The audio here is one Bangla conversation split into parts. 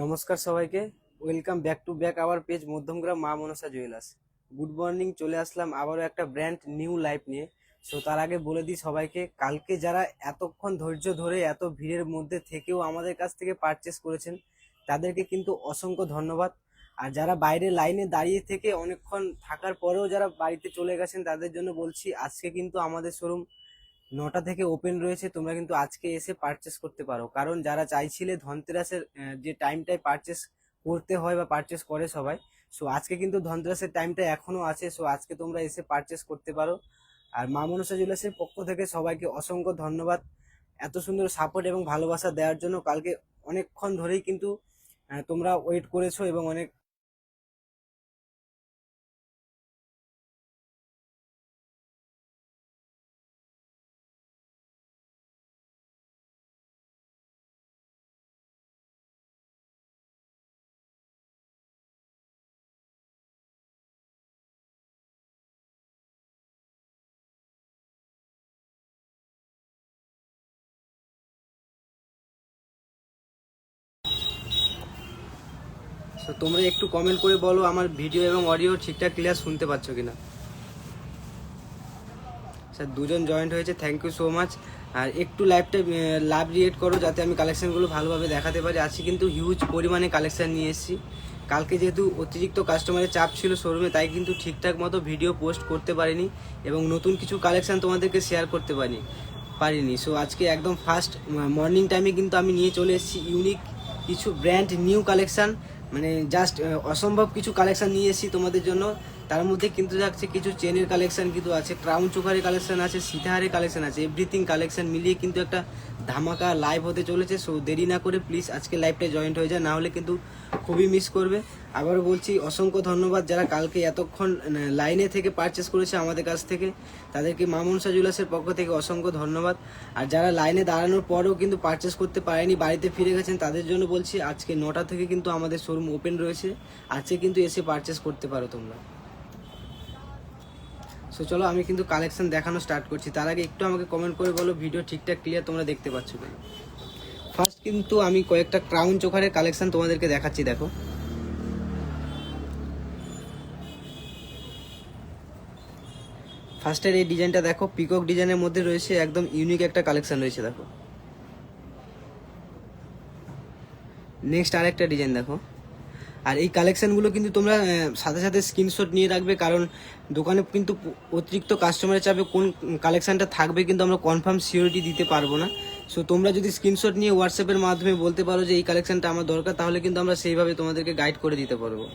নমস্কার সবাইকে। Welcome back to back our page Madhyamgram মা মনসা জুয়েলার্স। গুড মর্নিং, চলে আসলাম আবারও একটা ব্র্যান্ড নিউ লাইফ নিয়ে। সো তার আগে বলে দিই সবাইকে, কালকে যারা এতক্ষণ ধৈর্য ধরে এত ভিড়ের মধ্যে থেকেও আমাদের কাছ থেকে পারচেস করেছেন তাদেরকে কিন্তু অসংখ্য ধন্যবাদ। আর যারা বাইরে লাইনে দাঁড়িয়ে থেকে অনেকক্ষণ থাকার পরেও যারা বাড়িতে চলে গেছেন তাদের জন্য বলছি, আজকে কিন্তু আমাদের শোরুম 9টা থেকে ওপেন রয়েছে। তোমরা কিন্তু আজকে এসে পারচেস করতে পারো, কারণ যারা চাইছিলে ধনতেরাসের যে টাইমটায় পারচেস করতে হয় বা পারচেস করে সবাই, সো আজকে কিন্তু ধনতেরাসের টাইমটা এখনো আছে। সো আজকে তোমরা এসে পারচেস করতে পারো। আর মা মনসা জুয়েলার্সের পক্ষ থেকে সবাইকে অসংখ্য ধন্যবাদ এত সুন্দর সাপোর্ট এবং ভালোবাসা দেওয়ার জন্য। কালকে অনেকক্ষণ ধরেই কিন্তু তোমরা ওয়েট করেছো এবং অনেক। সো তোমরা একটু কমেন্ট করে বলো আমার ভিডিও এবং অডিও ঠিকঠাক ক্লিয়ার শুনতে পাচ্ছ কিনা। স্যার দুজন জয়েন্ট হয়েছে, থ্যাংক ইউ সো মাচ। আর একটু লাভ রিয়েক্ট করো যাতে আমি কালেকশানগুলো ভালোভাবে দেখাতে পারি। আজকে কিন্তু হিউজ পরিমাণে কালেকশান নিয়ে এসেছি। কালকে যেহেতু অতিরিক্ত কাস্টমারের চাপ ছিল শোরুমে, তাই কিন্তু ঠিকঠাক মতো ভিডিও পোস্ট করতে পারিনি এবং নতুন কিছু কালেকশান তোমাদেরকে শেয়ার করতে পারিনি। সো আজকে একদম ফার্স্ট মর্নিং টাইমে কিন্তু আমি নিয়ে চলে এসেছি ইউনিক কিছু ব্র্যান্ড নিউ কালেকশান, মানে জাস্ট অসম্ভব কিছু কালেকশান নিয়ে এসেছি তোমাদের জন্য। তার মধ্যে কিন্তু থাকছে কিছু চেনের কালেকশন কিন্তু আছে, ক্রাউন চোকারের কালেকশন আছে, সীতাহারের কালেকশন আছে, এভরিথিং কালেকশন মিলিয়ে কিন্তু একটা ধামাকা লাইভ হতে চলেছে। সো দেরি না করে প্লিজ আজকে লাইভটায় জয়েন্ট হয়ে যায়, না হলে কিন্তু খুবই মিস করবে। আবারও বলছি অসংখ্য ধন্যবাদ যারা কালকে এতক্ষণ লাইনে থেকে পারচেস করেছে আমাদের কাছ থেকে, তাদেরকে মা মনসা জুয়েলার্সের পক্ষ থেকে অসংখ্য ধন্যবাদ। আর যারা লাইনে দাঁড়ানোর পরেও কিন্তু পারচেস করতে পারেনি, বাড়িতে ফিরে গেছেন, তাদের জন্য বলছি আজকে 9টা থেকে কিন্তু আমাদের শোরুম ওপেন রয়েছে। আজকে কিন্তু এসে পারচেস করতে পারো তোমরা। সো চলো আমি কিন্তু কালেকশন দেখানো স্টার্ট করছি। তার আগে একটু আমাকে কমেন্ট করে বলো ভিডিও ঠিকঠাক ক্লিয়ার তোমরা দেখতে পাচ্ছ কিনা। ফার্স্ট কিন্তু আমি কয়েকটা ক্রাউন চোকারের কালেকশন তোমাদেরকে দেখাচ্ছি, দেখো। ফার্স্টের এই ডিজাইনটা দেখো, পিকক ডিজাইনের মধ্যে রয়েছে, একদম ইউনিক একটা কালেকশন রয়েছে, দেখো। নেক্সট আরেকটা ডিজাইন দেখো। আর এই কালেকশানগুলো কিন্তু তোমরা সাথে সাথে স্ক্রিনশট নিয়ে রাখবে, কারণ দোকানে কিন্তু অতিরিক্ত কাস্টমারের চাপে কোন কালেকশানটা থাকবে কিন্তু আমরা কনফার্ম সিওরিটি দিতে পারবো না। সো তোমরা যদি স্ক্রিনশট নিয়ে হোয়াটসঅ্যাপের মাধ্যমে বলতে পারো যে এই কালেকশানটা আমার দরকার, তাহলে কিন্তু আমরা সেইভাবে তোমাদেরকে গাইড করে দিতে পারবো।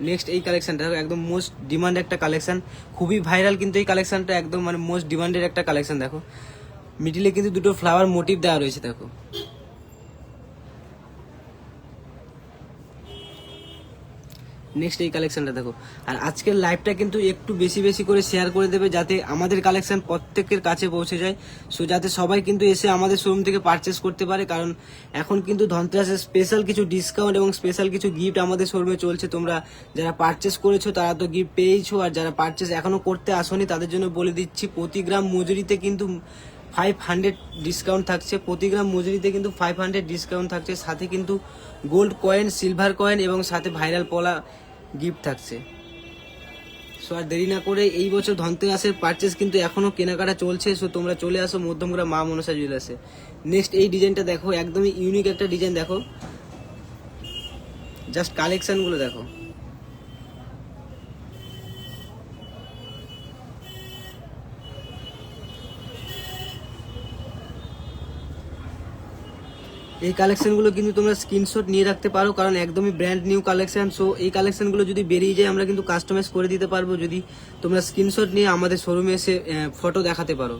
নেক্সট এই কালেকশানটা একদম মোস্ট ডিমান্ড একটা কালেকশান, খুবই ভাইরাল কিন্তু এই কালেকশানটা একদম মানে মোস্ট ডিমান্ডের একটা কালেকশান। দেখো মিডিলে কিন্তু দুটো ফ্লাওয়ার মোটিভ দেওয়া রয়েছে, দেখো। নেক্সট এই কালেকশনটা দেখো। আর আজকের লাইভটা কিন্তু একটু বেশি বেশি করে শেয়ার করে দেবে, যাতে আমাদের কালেকশন প্রত্যেকের কাছে পৌঁছে যায়। সো যাতে সবাই কিন্তু এসে আমাদের শোরুম থেকে পারচেস করতে পারে, কারণ এখন কিন্তু ধনতেরাসের স্পেশাল কিছু ডিসকাউন্ট এবং স্পেশাল কিছু গিফট আমাদের শোরুমে চলছে। তোমরা যারা পারচেস করেছো তারা তো গিফট পেয়েছো, আর যারা পারচেস এখনো করতে আসোনি তাদের জন্য বলে দিচ্ছি, প্রতি গ্রাম মজুরিতে কিন্তু 500 ডিসকাউন্ট থাকছে। প্রতি গ্রাম মজুরিতে কিন্তু 500 ডিসকাউন্ট থাকছে, সাথে কিন্তু গোল্ড কয়েন, সিলভার কয়েন এবং সাথে ভাইরাল পলা গিফট থাকছে। সো আর দেরি না করে এই বছর ধনতেরাসের পারচেস কিন্তু এখনো কেনাকাটা চলছে। সো তোমরা চলে আসো মধ্যমগ্রাম মা মনসা জুয়েলার্সে। নেক্সট এই ডিজাইনটা দেখো, একদমই ইউনিক একটা ডিজাইন, দেখো। জাস্ট কালেকশনগুলো দেখো। এই কালেকশনগুলো কিন্তু তোমরা স্ক্রিনশট নিয়ে রাখতে পারো, কারণ একদমই ব্র্যান্ড নিউ কালেকশন। সো এই কালেকশনগুলো যদি বেরিয়ে যায় আমরা কিন্তু কাস্টমাইজ করে দিতে পারবো, যদি তোমরা স্ক্রিনশট নিয়ে আমাদের শোরুমে এসে ফটো দেখাতে পারো।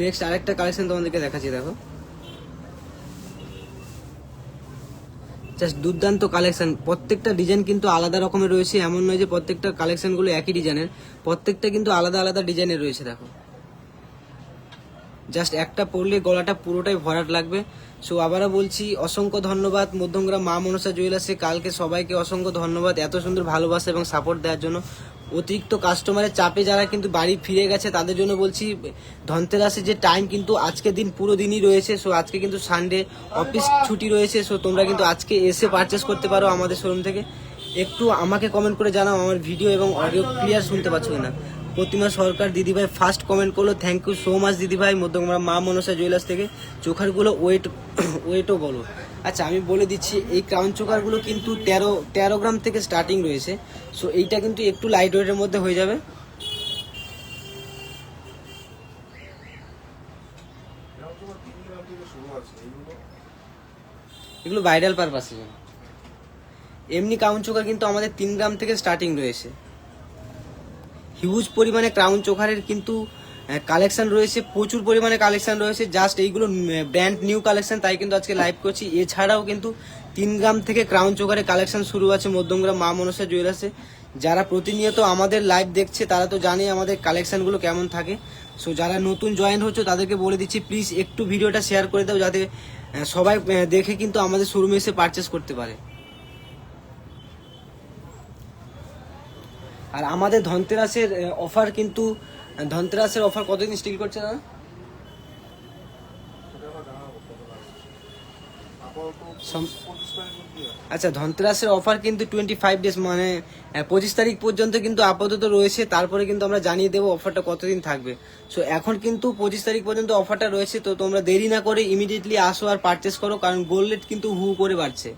নেক্সট আরেকটা কালেকশন তোমাদেরকে দেখাচ্ছি, দেখো। জাস্ট দুর্দান্ত কালেকশন, প্রত্যেকটা ডিজাইন কিন্তু আলাদা রকমের রয়েছে, এমন নয় যে প্রত্যেকটা কালেকশনগুলো একই ডিজাইনের, প্রত্যেকটা কিন্তু আলাদা আলাদা ডিজাইনের রয়েছে, দেখো। জাস্ট একটা পরলে গলাটা পুরোটাই ভরাট লাগবে। সো আবারও বলছি অসংখ্য ধন্যবাদ মধ্যমগ্রাম মা মনসা জুয়েলার্সে কালকে সবাইকে অসংখ্য ধন্যবাদ এত সুন্দর ভালোবাসা এবং সাপোর্ট দেওয়ার জন্য। অতিরিক্ত কাস্টমারের চাপে যারা কিন্তু বাড়ি ফিরে গেছে তাদের জন্য বলছি, ধনতেরাসের যে টাইম কিন্তু আজকের দিন পুরো দিনই রয়েছে। সো আজকে কিন্তু সানডে, অফিস ছুটি রয়েছে। সো তোমরা কিন্তু আজকে এসে পারচেস করতে পারো আমাদের শোরুম থেকে। একটু আমাকে কমেন্ট করে জানাও আমার ভিডিও এবং অডিও ক্লিয়ার শুনতে পাচ্ছ না। প্রতিমা সরকার দিদিভাই ফার্স্ট কমেন্ট করলো, থ্যাংক ইউ সো মাচ দিদিভাই, মধ্যমগ্রাম মা মনসা জুয়েলার্স থেকে। চোখারগুলো ওয়েটও বলো। আচ্ছা আমি বলে দিচ্ছি, এই ক্রাউন চোকারগুলো কিন্তু 13 গ্রাম থেকে স্টার্টিং রয়েছে। সো এইটা কিন্তু একটু লাইট ওয়েটের মধ্যে হয়ে যাবে। এগুলো ভাইরাল পারপাসে। এমনি ক্রাউন চোকার কিন্তু আমাদের 3 গ্রাম থেকে স্টার্টিং রয়েছে। হিউজ পরিমাণে ক্রাউন চোকারের কিন্তু কালেকশন রয়েছে, প্রচুর পরিমাণে কালেকশন রয়েছে। জাস্ট এইগুলো ব্র্যান্ড নিউ কালেকশন, তাই কিন্তু আজকে লাইভ করছি। এছাড়াও কিন্তু 3 গ্রাম থেকে ক্রাউন চোকারের কালেকশন শুরু আছে মধ্যমগ্রাম মা মনসা জুয়েলার্সে। যারা প্রতিনিয়ত আমাদের লাইভ দেখছে তারা তো জানে আমাদের কালেকশনগুলো কেমন থাকে। সো যারা নতুন জয়েন হচ্ছে তাদেরকে বলে দিচ্ছি, প্লিজ একটু ভিডিওটা শেয়ার করে দাও, যাতে সবাই দেখে কিন্তু আমাদের শোরুমে এসে পারচেস করতে পারে। আর আমাদের ধনতেরাসের অফার কিন্তু, ধনতেরাসের অফার কতদিন স্টিল করছে না? আচ্ছা ধনতেরাসের অফার কিন্তু 25 ডেজ, মানে 25 তারিখ পর্যন্ত কিন্তু আপাতত রয়েছে। তারপরে কিন্তু আমরা জানিয়ে দেবো অফারটা কতদিন থাকবে। সো এখন কিন্তু 25 তারিখ পর্যন্ত অফারটা রয়েছে। তো তোমরা দেরি না করে ইমিডিয়েটলি আসো আর পারচেস করো, কারণ গোল্ড রেট কিন্তু হু করে বাড়ছে।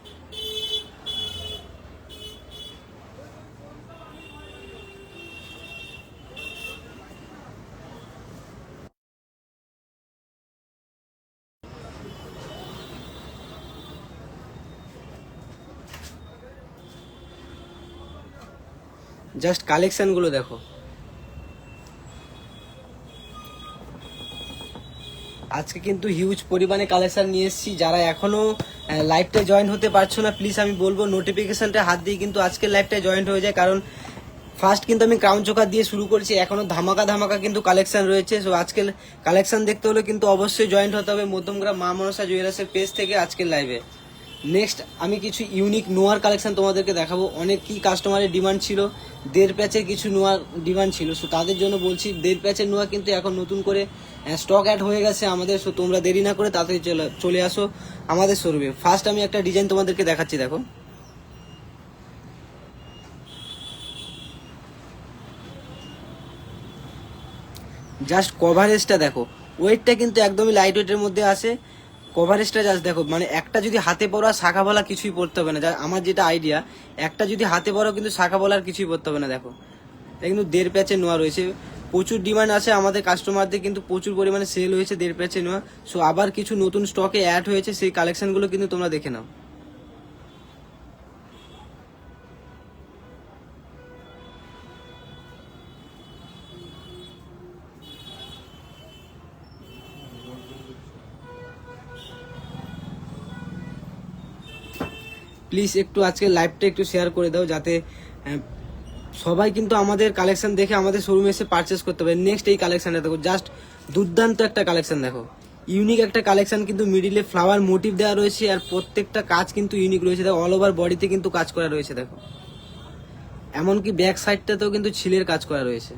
জাস্ট কালেকশনগুলো দেখো। আজকে কিন্তু হিউজ পরিমাণে কালেকশন নিয়ে এসেছি। যারা এখনো লাইভটা জয়েন হতে পারছো না, প্লিজ আমি বলবো নোটিফিকেশনটা হাত দিয়ে কিন্তু আজকের লাইভটা জয়েন হয়ে যায়। কারণ ফার্স্ট কিন্তু আমি ক্রাউন চোকার দিয়ে শুরু করেছি, এখনো ধামাকা ধামাকা কিন্তু কালেকশন রয়েছে। সো আজকের কালেকশন দেখতে হলে কিন্তু অবশ্যই জয়েন্ট হতে হবে মধ্যমগ্রাম মা মনসা জুয়েলার্সের পেজ থেকে আজকের লাইভে। নেক্সট আমি কিছু ইউনিক নোয়ার কালেকশন তোমাদেরকে দেখাবো। অনেক কি কাস্টমারের ডিমান্ড ছিল, 1.5 প্যাচের কিছু নোয়ার ডিমান্ড ছিল। সো তাদের জন্য বলছি 1.5 প্যাচের নোয়া কিন্তু এখন নতুন করে স্টক অ্যাড হয়ে গেছে আমাদের। সো তোমরা দেরি না করে তাড়াতাড়ি চলে আসো আমাদের শোরুমে। ফার্স্ট আমি একটা ডিজাইন তোমাদেরকে দেখাচ্ছি, দেখো। জাস্ট কভারেজটা দেখো, ওয়েটটা কিন্তু একদমই লাইট ওয়েটের মধ্যে আসে। কভারেজটা জাস্ট দেখো, মানে একটা যদি হাতে পড়া শাখা বলা কিছুই পড়তে হবে না। আমার যেটা আইডিয়া, একটা যদি হাতে পড়াও কিন্তু শাখা বলার কিছুই পড়তে হবে না। দেখো এটা কিন্তু 1.5 প্যাচের নোয়া রয়েছে। প্রচুর ডিমান্ড আছে আমাদের কাস্টমারদের, কিন্তু প্রচুর পরিমাণে সেল হয়েছে 1.5 প্যাচের নোয়া। সো আবার কিছু নতুন স্টকে অ্যাড হয়েছে, সেই কালেকশনগুলো কিন্তু তোমরা দেখে নাও। প্লিজ একটু আজকে লাইভটা একটু শেয়ার করে দাও, যাতে সবাই কিন্তু আমাদের কালেকশন দেখে আমাদের শোরুমে এসে পারচেস করতে পারে। নেক্সট এই কালেকশনটা দেখো, জাস্ট দুর্দান্ত একটা কালেকশন দেখো, ইউনিক একটা কালেকশন। কিন্তু মিডিলে ফ্লাওয়ার মোটিভ দেওয়া রয়েছে, আর প্রত্যেকটা কাজ কিন্তু ইউনিক রয়েছে। দেখো অল ওভার বডিতে কিন্তু কাজ করা রয়েছে, দেখো এমনকি ব্যাক সাইডটাতেও কিন্তু ছিলের কাজ করা রয়েছে।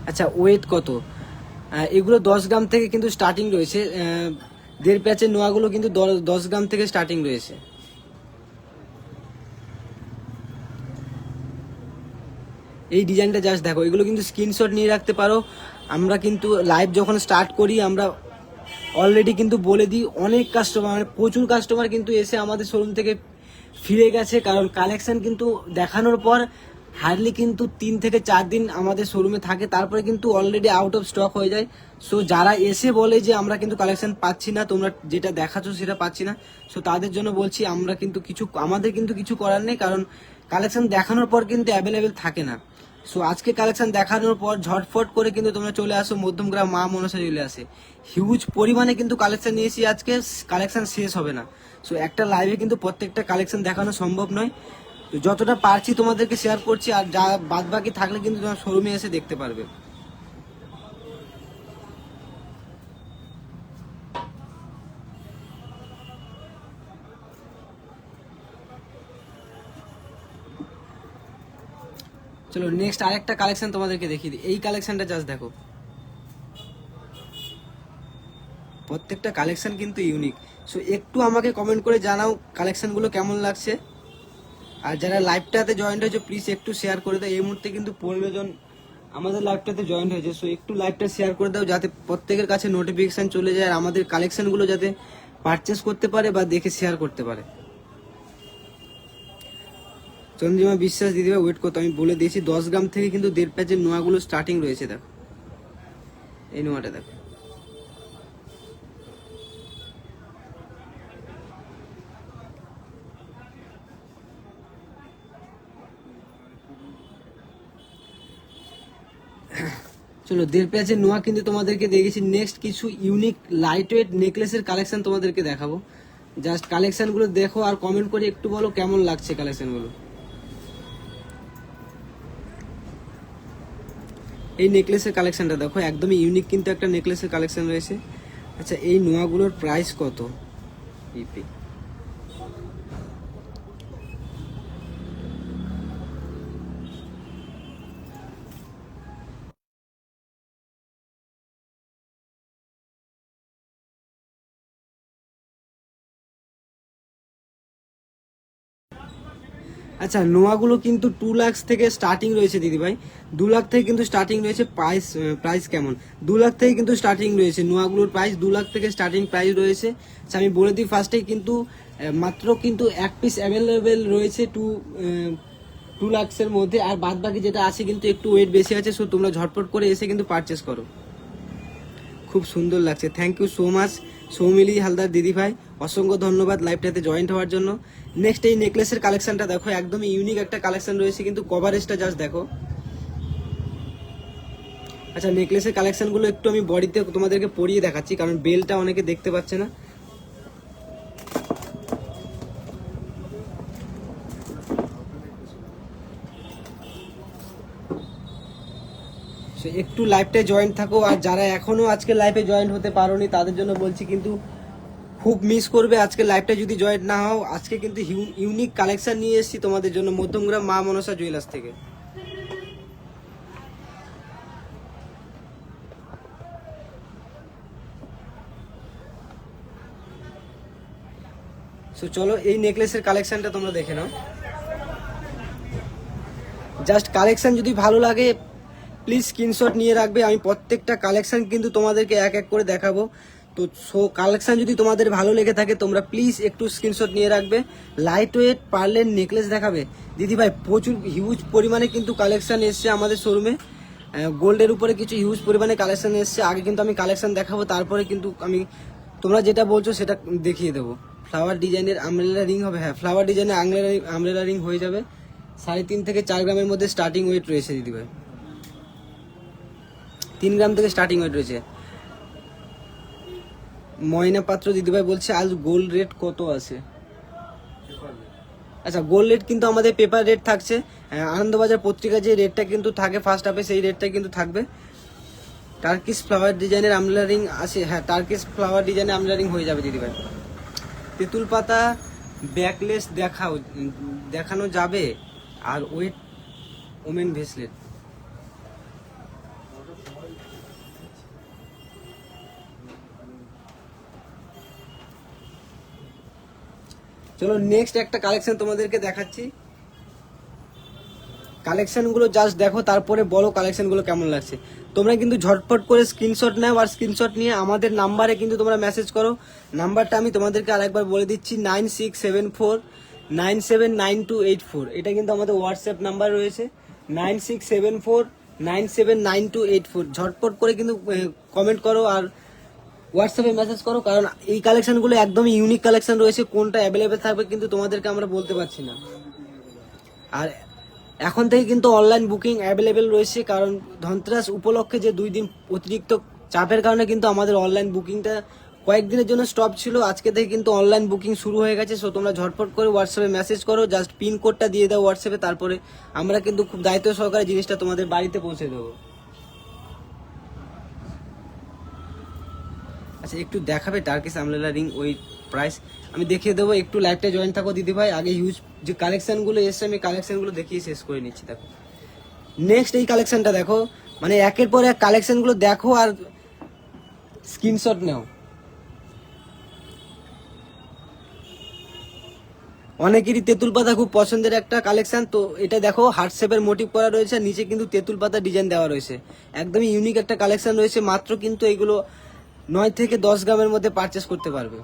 আচ্ছা ওয়েট কত? এগুলো 10 গ্রাম থেকে কিন্তু স্টার্টিং রয়েছে। 1.5 প্যাচের নোয়াগুলো কিন্তু 10 গ্রাম থেকে স্টার্টিং রয়েছে। এই ডিজাইনটা জাস্ট দেখো, এগুলো কিন্তু স্ক্রিনশট নিয়ে রাখতে পারো। আমরা কিন্তু লাইভ যখন স্টার্ট করি আমরা অলরেডি কিন্তু বলে দিই, অনেক কাস্টমার, মানে প্রচুর কাস্টমার কিন্তু এসে আমাদের শোরুম থেকে ফিরে গেছে। কারণ কালেকশন কিন্তু দেখানোর পর হার্ডলি কিন্তু 3 থেকে 4 দিন আমাদের শোরুমে থাকে, তারপরে কিন্তু অলরেডি আউট অফ স্টক হয়ে যায়। সো যারা এসে বলে যে আমরা কিন্তু কালেকশন পাচ্ছি না, তোমরা যেটা দেখাচ্ছ সেটা পাচ্ছি না, সো তাদের জন্য বলছি আমাদের কিন্তু কিছু করার নেই। কারণ কালেকশন দেখানোর পর কিন্তু অ্যাভেলেবেল থাকে না। সো আজকে কালেকশন দেখানোর পর ঝটফট করে কিন্তু তোমরা চলে আসো মধ্যমগ্রাম মা মনসা চলে আসে। হিউজ পরিমাণে কিন্তু কালেকশন নিয়েছি আজকে, কালেকশন শেষ হবে না। সো একটা লাইভে কিন্তু প্রত্যেকটা কালেকশন দেখানো সম্ভব নয়। তো যতটা পারছি তোমাদেরকে শেয়ার করছি, আর যা বাদ বাকি থাকলে কিন্তু তোমার শোরুমে এসে দেখতে পারবে। চলো নেক্সট আরেকটা কালেকশন তোমাদেরকে দেখিয়ে দিই। এই কালেকশনটা জাস্ট দেখো, প্রত্যেকটা কালেকশন কিন্তু ইউনিক। সো একটু আমাকে কমেন্ট করে জানাও কালেকশনগুলো কেমন লাগছে। আর যারা লাইভটাতে জয়েন্ট হয়েছে প্লিজ একটু শেয়ার করে দাও। এই মুহূর্তে কিন্তু 15 জন আমাদের লাইভটাতে জয়েন্ট হয়েছে। সো একটু লাইভটা শেয়ার করে দাও যাতে প্রত্যেকের কাছে নোটিফিকেশন চলে যায়, আর আমাদের কালেকশনগুলো যাতে পারচেস করতে পারে বা দেখে শেয়ার করতে পারে। চন্দ্রিমা বিশ্বাস দিদিভাই ওয়েট করতো, আমি বলে দিয়েছি 10 গ্রাম থেকে কিন্তু 1.5 প্যাচের নোয়াগুলো স্টার্টিং রয়েছে। দেখো এই নোয়াটা দেখো, চলো 1.5 প্যাচের নোয়া কিন্তু তোমাদেরকে দেখেছি। নেক্সট কিছু ইউনিক লাইট ওয়েট নেকলেসের কালেকশন তোমাদেরকে দেখাবো। জাস্ট কালেকশনগুলো দেখো আর কমেন্ট করে একটু বলো কেমন লাগছে কালেকশনগুলো। এই নেকলেসের কালেকশনটা দেখো, একদমই ইউনিক কিন্তু একটা নেকলেসের কালেকশন রয়েছে। আচ্ছা এই নোয়াগুলোর প্রাইস কত? ইপি আচ্ছা নোয়াগুলো কিন্তু 2 লাখ থেকে স্টার্টিং রয়েছে দিদিভাই। 2 লাখ থেকে কিন্তু স্টার্টিং রয়েছে। প্রাইস প্রাইস কেমন? 2 লাখ থেকে কিন্তু স্টার্টিং রয়েছে নোয়াগুলোর প্রাইস। 2 লাখ থেকে স্টার্টিং প্রাইস রয়েছে। আচ্ছা আমি বলে দিই ফার্স্টেই কিন্তু মাত্র কিন্তু এক পিস অ্যাভেলেবেল রয়েছে 2 লাখের মধ্যে। আর বাদ বাকি যেটা আছে কিন্তু একটু ওয়েট বেশি আছে। সো তোমরা ঝটপট করে এসে কিন্তু পারচেস করো। খুব সুন্দর লাগছে, thank you so much Soumili Haldar দিদি ভাই, অসংখ্য ধন্যবাদ লাইভটাতে জয়েন্ট হওয়ার জন্য। নেক্সট এই নেকলেসের কালেকশনটা দেখো, একদমই ইউনিক একটা কালেকশন রয়েছে কিন্তু কভারেজটা জাস্ট দেখো। আচ্ছা নেকলেসের কালেকশনগুলো একটু আমি বডিতে তোমাদেরকে পরিয়ে দেখাচ্ছি, কারণ বেলটা অনেকে দেখতে পাচ্ছে না। একটু লাইভটায় জয়েন্ট থাকো। আর যারা এখনো আজকে লাইভে জয়েন্ট হতে পারোনি তাদের জন্য বলছি কিন্তু খুব মিস করবে আজকে লাইভটা যদি জয়েন্ট না হও। আজকে কিন্তু ইউনিক কালেকশন নিয়ে এসেছি তোমাদের জন্য মধ্যমগ্রাম মা মনসা জুয়েলার্স থেকে। সো চলো এই নেকলেসের কালেকশনটা তোমরা দেখে নাও। জাস্ট কালেকশন যদি ভালো লাগে প্লিজ স্ক্রিনশট নিয়ে রাখবে। আমি প্রত্যেকটা কালেকশন কিন্তু তোমাদেরকে এক এক করে দেখাবো। তো সো কালেকশন যদি তোমাদের ভালো লেগে থাকে তোমরা প্লিজ একটু স্ক্রিনশট নিয়ে রাখবে। লাইট ওয়েট পার্লের নেকলেস দেখাবে দিদিভাই, প্রচুর হিউজ পরিমাণে কিন্তু কালেকশন এসছে আমাদের শোরুমে। গোল্ডের উপরে কিছু হিউজ পরিমাণে কালেকশন এসছে। আগে কিন্তু আমি কালেকশন দেখাবো, তারপরে কিন্তু আমি তোমরা যেটা বলছো সেটা দেখিয়ে দেবো। ফ্লাওয়ার ডিজাইনের আমব্রেলা রিং হবে, হ্যাঁ ফ্লাওয়ার ডিজাইনের আমব্রেলা রিং হয়ে যাবে। 3.5 থেকে 4 গ্রামের মধ্যে স্টার্টিং ওয়েট রয়েছে দিদিভাই। 3 গ্রাম থেকে স্টার্টিং ওয়েট রয়েছে। ময়না পাত্র দিদিভাই বলছে আজ গোল্ড রেট কত আছে? আচ্ছা গোল্ড রেট কিন্তু আমাদের পেপার রেট থাকছে। আনন্দবাজার পত্রিকা যে রেটটা কিন্তু থাকে ফার্স্ট হাফে সেই রেটটা কিন্তু থাকবে। টার্কিশ ফ্লাওয়ার ডিজাইনের আমলা রিং আছে, হ্যাঁ টার্কিশ ফ্লাওয়ার ডিজাইনের আমলা রিং হয়ে যাবে দিদিভাই। তেঁতুল পাতা ব্যাকলেস দেখানো যাবে। আর ওয়েট ওমেন ভেসলেট, চলো নেক্সট একটা কালেকশন তোমাদেরকে দেখাচ্ছি। কালেকশনগুলো জাস্ট দেখো তারপরে বলো কালেকশনগুলো কেমন লাগছে। তোমরা কিন্তু ঝটপট করে স্ক্রিনশট নাও, আর স্ক্রিনশট নিয়ে আমাদের নাম্বারে কিন্তু তোমরা মেসেজ করো। নাম্বারটা আমি তোমাদেরকে আরেকবার বলে দিচ্ছি 9674979284। এটা কিন্তু আমাদের হোয়াটসঅ্যাপ নাম্বার রয়েছে 9674979284। ঝটপট করে কিন্তু কমেন্ট করো আর হোয়াটসঅ্যাপে মেসেজ করো, কারণ এই কালেকশনগুলো একদমই ইউনিক কালেকশন রয়েছে। কোনটা অ্যাভেলেবেল থাকবে কিন্তু তোমাদেরকে আমরা বলতে পারছি না। আর এখন থেকে কিন্তু অনলাইন বুকিং অ্যাভেলেবেল রয়েছে, কারণ ধনতেরাস উপলক্ষে যে 2 দিন অতিরিক্ত চাপের কারণে কিন্তু আমাদের অনলাইন বুকিংটা কয়েকদিনের জন্য স্টপ ছিল। আজকে থেকে কিন্তু অনলাইন বুকিং শুরু হয়ে গেছে। সো তোমরা ঝটপট করে হোয়াটসঅ্যাপে মেসেজ করো, জাস্ট পিন কোডটা দিয়ে দাও হোয়াটসঅ্যাপে, তারপরে আমরা কিন্তু খুব দায়িত্ব সহকারে জিনিসটা তোমাদের বাড়িতে পৌঁছে দেবো। আচ্ছা একটু দেখাবে টার্কিশ আমব্রেলা রিং ওই প্রাইস আমি দেখিয়ে দেবো। একটু লাইভটা জয়েন থাকো দিদি ভাই। আগে হিউজ যে কালেকশনগুলো এসছে আমি কালেকশনগুলো দেখিয়ে শেষ করে নিচ্ছি। দেখো নেক্সট এই কালেকশনটা দেখো, মানে একের পর এক কালেকশনগুলো দেখো আর স্ক্রিনশট নাও। অনেকেরই তেঁতুল পাতা খুব পছন্দের একটা কালেকশন। তো এটা দেখো হার্ট শেপের মোটিভ করা রয়েছে, নিচে কিন্তু তেঁতুল পাতা ডিজাইন দেওয়া রয়েছে, একদমই ইউনিক একটা কালেকশন রয়েছে। মাত্র কিন্তু এইগুলো 9 থেকে 10 গ্রামের মধ্যে পারচেস করতে পারবে।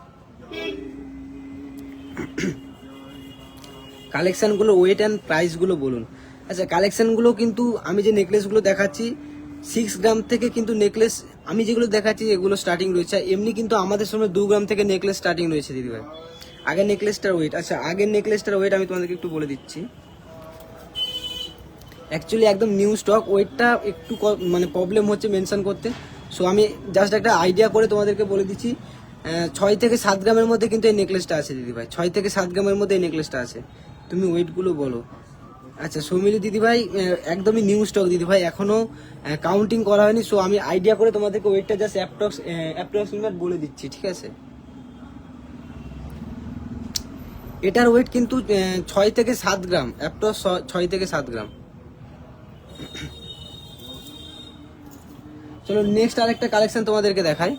কালেকশনগুলো ওয়েট অ্যান্ড প্রাইসগুলো বলুন। আচ্ছা, কালেকশনগুলো কিন্তু আমি যে নেকলেসগুলো দেখাচ্ছি 6 গ্রাম থেকে কিন্তু নেকলেস আমি যেগুলো দেখাচ্ছি এগুলো স্টার্টিং রয়েছে। এমনি কিন্তু আমাদের সময় 2 গ্রাম থেকে নেকলেস স্টার্টিং রয়েছে দিদিভাই। আগের নেকলেসটার ওয়েট, আচ্ছা আগের নেকলেসটার ওয়েট আমি তোমাদেরকে একটু বলে দিচ্ছি। অ্যাকচুয়ালি একদম নিউ স্টক, ওয়েটটা একটু মানে প্রবলেম হচ্ছে মেনশন করতে। সো আমি জাস্ট একটা আইডিয়া করে তোমাদেরকে বলে দিচ্ছি, 6 থেকে 7 গ্রামের মধ্যে কিন্তু এই নেকলেসটা আছে দিদিভাই, 6 থেকে 7 গ্রামের মধ্যে এই নেকলেসটা আছে। তুমি ওয়েটগুলো বলো। আচ্ছা সৌমিলি দিদিভাই, একদমই নিউ স্টক দিদিভাই, এখনো কাউন্টিং করা হয়নি। সো আমি আইডিয়া করে তোমাদেরকে ওয়েটটা জাস্ট অ্যাপ্রক্সিমেট বলে দিচ্ছি, ঠিক আছে। এটার ওয়েট কিন্তু 6 থেকে 7 গ্রাম, অ্যাপ্রক্স 6 থেকে 7 গ্রাম। চলো নেক্সট আরেকটা কালেকশন তোমাদেরকে দেখাই।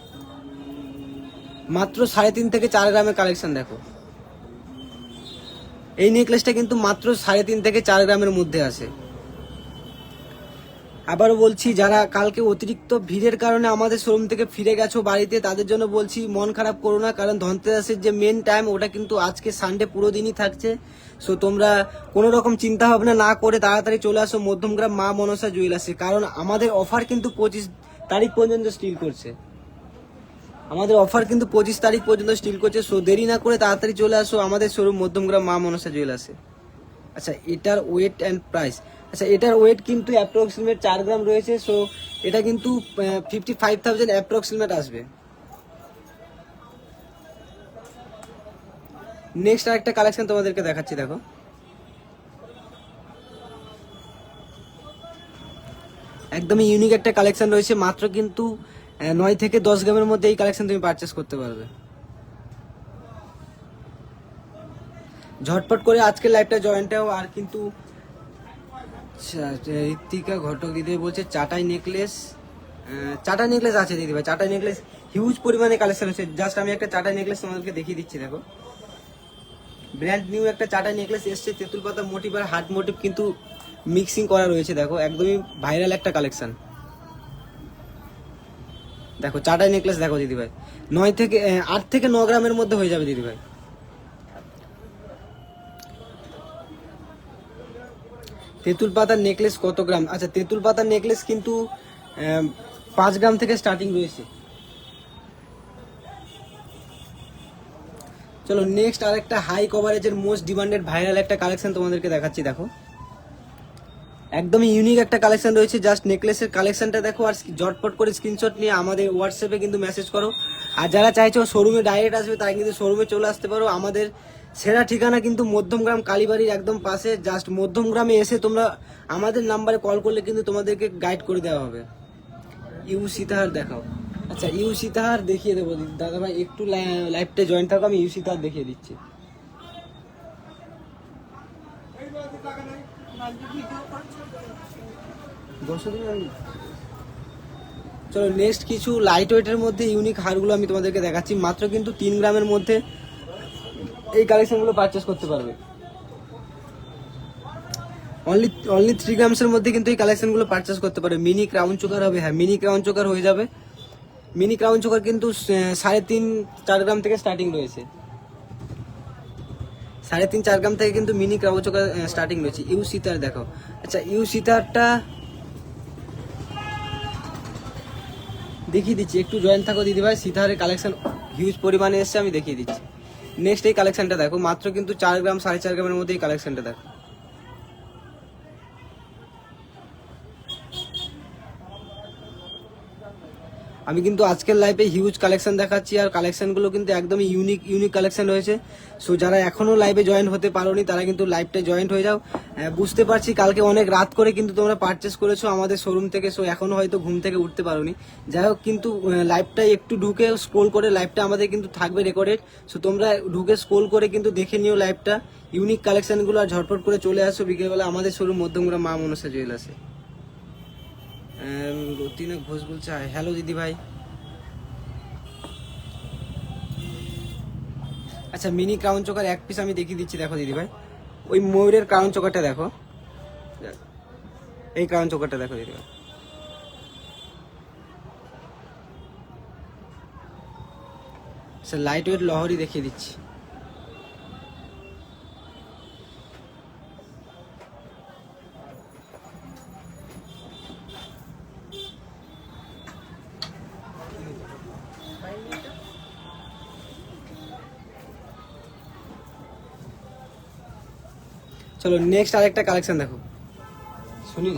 মাত্র 3.5 থেকে 4 গ্রামের কালেকশন দেখো। এই নেকলেসটা কিন্তু মাত্র 3.5 থেকে 4 গ্রামের মধ্যে আছে। আবারও বলছি, যারা কালকে অতিরিক্ত ভিড়ের কারণে আমাদের শোরুম থেকে ফিরে গেছো বাড়িতে, তাদের জন্য বলছি মন খারাপ করো না, কারণ ধনতেরাসের যে মেন টাইম ওটা কিন্তু আজকে সানডে পুরো দিনই থাকছে। সো তোমরা কোনো রকম চিন্তা ভাবনা না করে তাড়াতাড়ি চলে আসো মধ্যমগ্রাম মা মনসা জুয়েলার্সে, কারণ আমাদের অফার কিন্তু 25 তারিখ পর্যন্ত স্টিল করছে। আমাদের অফার কিন্তু 25 তারিখ পর্যন্ত স্টিল করছে। সো দেরি না করে তাড়াতাড়ি চলে আসো আমাদের শোরুম মধ্যমগ্রাম মা মনসা জুয়েলার্সে। আচ্ছা এটার ওয়েট অ্যান্ড প্রাইস, আচ্ছা এটার ওয়েট কিন্তু অ্যাপ্রক্সিমেট 4 গ্রাম রয়েছে। সো এটা কিন্তু 55,000 অ্যাপ্রক্সিমেট আসবে। নেক্সট আরেকটা কালেকশন তোমাদেরকে দেখাচ্ছি দেখো। একদমই ইউনিক একটা কালেকশন রয়েছে, মাত্র কিন্তু 9 থেকে 10 গ্রামের মধ্যে এই কালেকশন তুমি পারচেস করতে পারবে। ঝটপট করে আজকের লাইভটা জয়েন্ট হও। আর কিন্তু ঋত্বিকা ঘটক দিদি বলছে চাটাই নেকলেস, চাটাই নেকলেস আছে দিদি ভাই, চাটাই নেকলেস হিউজ পরিমাণে কালেকশন হচ্ছে। জাস্ট আমি একটা চাটাই নেকলেস তোমাদেরকে দেখিয়ে দিচ্ছি দেখো। ব্র্যান্ড নিউ একটা চাটাই নেকলেস এসছে, তেঁতুল পাতা মোটিভ আর হার্ট মোটিভ কিন্তু মিক্সিং করা রয়েছে দেখো, একদমই ভাইরাল একটা কালেকশন। দেখো চাটাই নেকলেস দেখো দিদি ভাই, 8 থেকে 9 গ্রামের মধ্যে হয়ে যাবে দিদি ভাই। তেঁতুল পাতার নেকলেস কত গ্রাম? আচ্ছা তেঁতুল পাতার নেকলেস কিন্তু 5 গ্রাম থেকে স্টার্টিং রয়েছে। চলো নেক্সট আরেকটা হাই কভারেজের মোস্ট ডিমান্ডেড ভাইরাল একটা কালেকশন তোমাদেরকে দেখাচ্ছি দেখো। একদমই ইউনিক একটা কালেকশন রয়েছে, জাস্ট নেকলেসের কালেকশনটা দেখো আর ঝটপট করে স্ক্রিনশট নিয়ে আমাদের হোয়াটসঅ্যাপে কিন্তু মেসেজ করো। আর যারা চাইছো শোরুমে ডাইরেক্ট আসবে তারা কিন্তু শোরুমে চলে আসতে পারো। আমাদের সেরা ঠিকানা কিন্তু মধ্যমগ্রাম কালীবাড়ির একদম পাশে। জাস্ট মধ্যমগ্রামে এসে তোমরা আমাদের নাম্বারে কল করলে কিন্তু তোমাদেরকে গাইড করে দেওয়া হবে। ইউ সীতাহার দেখাও। আচ্ছা ইউ সীতাহার দেখিয়ে দেবো দাদা ভাই, একটু লাইভটা জয়েন থাকো, আমি ইউ সীতাহার দেখিয়ে দিচ্ছি। চলো নেক্সট কিছু লাইট ওয়েটের মধ্যে ইউনিক হারগুলো আমি তোমাদেরকে দেখাচ্ছি। মাত্র কিন্তু 3 গ্রামের মধ্যে এই কালেকশনগুলো পারচেস করতে পারবে। অনলি 3 গ্রামসের মধ্যে কিন্তু এই কালেকশনগুলো পারচেস করতে পারবে। মিনি ক্রাউন চোকার হবে, হ্যাঁ মিনি ক্রাউন চোকার হয়ে যাবে। মিনি ক্রাউন চোকার কিন্তু 3.5-4 গ্রাম থেকে স্টার্টিং রয়েছে। 3.5-4 গ্রাম থেকে কিন্তু মিনি ক্রাউন চোকার স্টার্টিং রয়েছে। ইউ সীতার দেখো। আচ্ছা ইউ সীতারটা দেখিয়ে দিচ্ছি, একটু জয়েন থাকো দিদিভাই। সীতাহারের কালেকশন হিউজ পরিমাণে এসছে, আমি দেখিয়ে দিচ্ছি। নেক্সট এই কালেকশনটা দেখো, মাত্র কিন্তু 4 গ্রাম 4.5 গ্রামের মধ্যে এই কালেকশনটা দেখো। আমি কিন্তু আজকের লাইভে হিউজ কালেকশন দেখাচ্ছি, আর কালেকশনগুলো কিন্তু একদমই ইউনিক কালেকশন রয়েছে। সো যারা এখনো লাইভে জয়েন হতে পারোনি তারা কিন্তু লাইভটা জয়েন্ট হয়ে যাও। বুঝতে পারছি কালকে অনেক রাত করে কিন্তু তোমরা পারচেস করেছো আমাদের শোরুম থেকে, সো এখনো হয়তো ঘুম থেকে উঠতে পারোনি। যাই হোক কিন্তু লাইভটা একটু ঢুকে স্ক্রোল করে, লাইভটা আমাদের কিন্তু থাকবে রেকর্ডেড। সো তোমরা ঢুকে স্ক্রোল করে কিন্তু দেখে নিও লাইভটা, ইউনিক কালেকশনগুলো, আর ঝটপট করে চলে আসো বিকেলবেলা আমাদের শোরুম মধ্যমগ্রাম মা মনসা জুয়েলার্সে। রতিনা ঘোষ বলছে হ্যালো দিদি ভাই। আচ্ছা মিনি ক্রাউন চোকার এক পিস আমি দেখিয়ে দিচ্ছি, দেখো দিদি ভাই, ওই ময়ূরের ক্রাউন চোকারটা দেখো, এই ক্রাউন চোকারটা দেখো দিদি ভাই। আচ্ছা লাইট ওয়েট লহরি দেখিয়ে দিচ্ছি। চলো নেক্সট আরেকটা কালেকশন দেখো, শুনি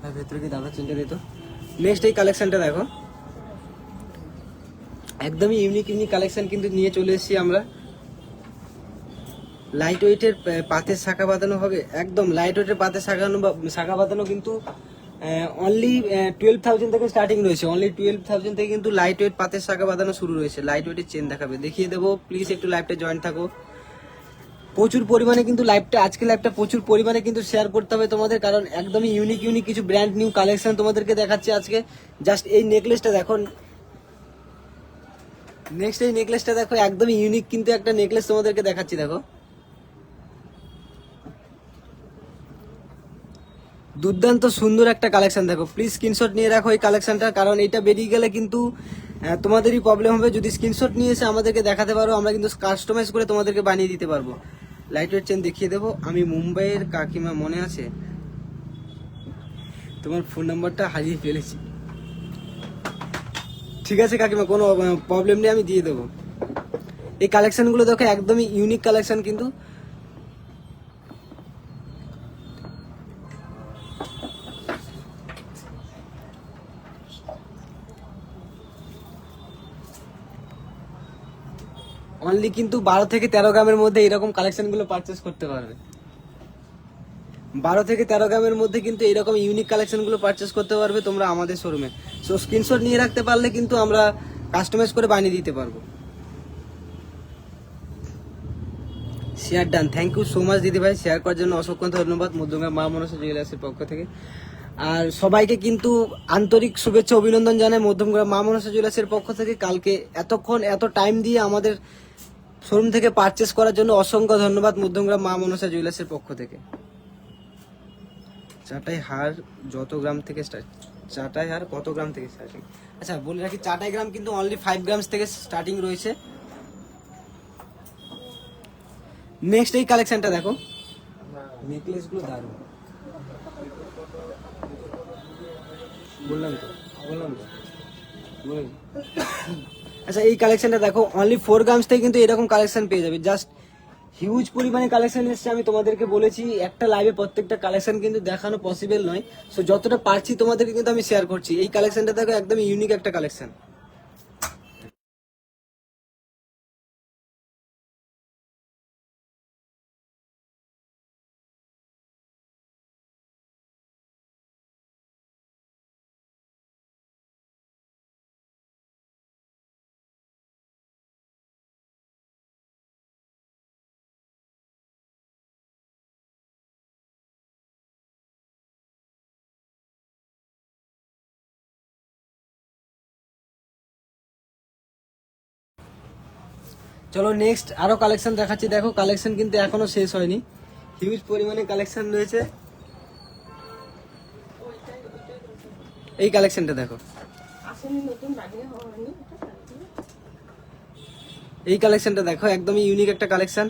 না ভেতরে কি দাদা চিন্তা দিত। নেক্সট এই কালেকশনটা দেখো, একদমই ইউনিক ইউনিক কালেকশন কিন্তু নিয়ে চলে এসেছি আমরা। লাইট ওয়েটের পাতের শাখা বাঁধানো হবে, একদম লাইট ওয়েটের পাতের শাখা বাঁধানো কিন্তু অনলি 12,000 থেকে স্টার্টিং রয়েছে, অনলি 12,000 থেকে কিন্তু লাইট ওয়েট পাতের শাখা বাঁধানো শুরু রয়েছে। লাইট ওয়েটের চেন দেখাবে, দেখিয়ে দেবো, প্লিজ একটু লাইভটা জয়েন থাকো। প্রচুর পরিমাণে কিন্তু আজকে লাইভটা প্রচুর পরিমাণে কিন্তু শেয়ার করতে হবে তোমাদের, কারণ একদমই ইউনিক ইউনিক কিছু ব্র্যান্ড নিউ কালেকশন তোমাদেরকে দেখাচ্ছি আজকে। জাস্ট এই নেকলেসটা দেখো, নেক্সট এই নেকলেসটা দেখো, একদমই ইউনিক কিন্তু একটা নেকলেস তোমাদেরকে দেখাচ্ছি দেখো, দুর্দান্ত সুন্দর একটা কালেকশন দেখো। প্লিজ স্ক্রিনশট নিয়ে রাখো এই কালেকশনটা, কারণ এটা বেরিয়ে গেলে কিন্তু তোমাদেরই প্রবলেম হবে। যদি স্ক্রিনশট নিয়ে এসে আমাদেরকে দেখাতে পারো, আমরা কিন্তু কাস্টমাইজ করে তোমাদেরকে বানিয়ে দিতে পারবো। লাইট ওয়েট চেন দেখিয়ে দেবো। আমি মুম্বাইয়ের কাকিমা, মনে আছে? তোমার ফোন নাম্বারটা হারিয়ে ফেলেছি। ঠিক আছে কাকিমা, কোনো প্রবলেম নেই, আমি দিয়ে দেবো। এই কালেকশনগুলো দেখো, একদমই ইউনিক কালেকশন কিন্তু। অনলি কিন্তু 12 থেকে 13 গ্রামের মধ্যে এরকম কালেকশন গুলো পারচেস করতে পারবে। 12 থেকে 13 গ্রামের মধ্যে কিন্তু এরকম ইউনিক কালেকশন গুলো পারচেস করতে পারবে তোমরা আমাদের শোরুমে। সো স্ক্রিনশট নিয়ে রাখতে পারলে কিন্তু আমরা কাস্টমাইজ করে বানিয়ে দিতে পারবো। Share done, thank you so much দিদি ভাই, শেয়ার করার জন্য অসংখ্য ধন্যবাদ মধ্যমগ্রাম মা মনসা জুয়েলার্সের পক্ষ থেকে। আর সবাইকে কিন্তু আন্তরিক শুভেচ্ছা অভিনন্দন জানাই মধ্যমগ্রাম মা মনসা জুয়েলার্সের পক্ষ থেকে। কালকে এতক্ষণ এত টাইম দিয়ে আমাদের শোরুম থেকে পারচেস করার জন্য অসংখ্য ধন্যবাদ মধ্যমগ্রাম মা মনসা জুয়েলার্সের পক্ষ থেকে। চাটাই হার যত গ্রাম থেকে চাটাই হার কত গ্রাম থেকে স্টার্টিং? আচ্ছা বলে রাখি, চাটাই গ্রাম কিন্তু অনলি 5 গ্রামস থেকে স্টার্টিং রয়েছে। নেক্সট এই কালেকশনটা দেখো, নেকলেস গুলো দারুণ, বললাম তো। আচ্ছা এই কালেকশনটা দেখো, অনলি 4 গ্রামস থেকে কিন্তু এরকম কালেকশন পেয়ে যাবে। জাস্ট হিউজ পরিমাণে কালেকশন এসছে। আমি তোমাদেরকে বলেছি একটা লাইভে প্রত্যেকটা কালেকশন কিন্তু দেখানো পসিবল নয়, সো যতটা পারছি তোমাদেরকে কিন্তু আমি শেয়ার করছি। এই কালেকশনটা দেখো, একদম ইউনিক একটা কালেকশন। চলো নেক্সট আরো কালেকশন দেখাচ্ছি দেখো, কালেকশন কিন্তু এখনো শেষ হয়নি, হিউজ পরিমাণে কালেকশন রয়েছে। এই কালেকশনটা দেখো, এই কালেকশনটা দেখো, একদমই ইউনিক একটা কালেকশন।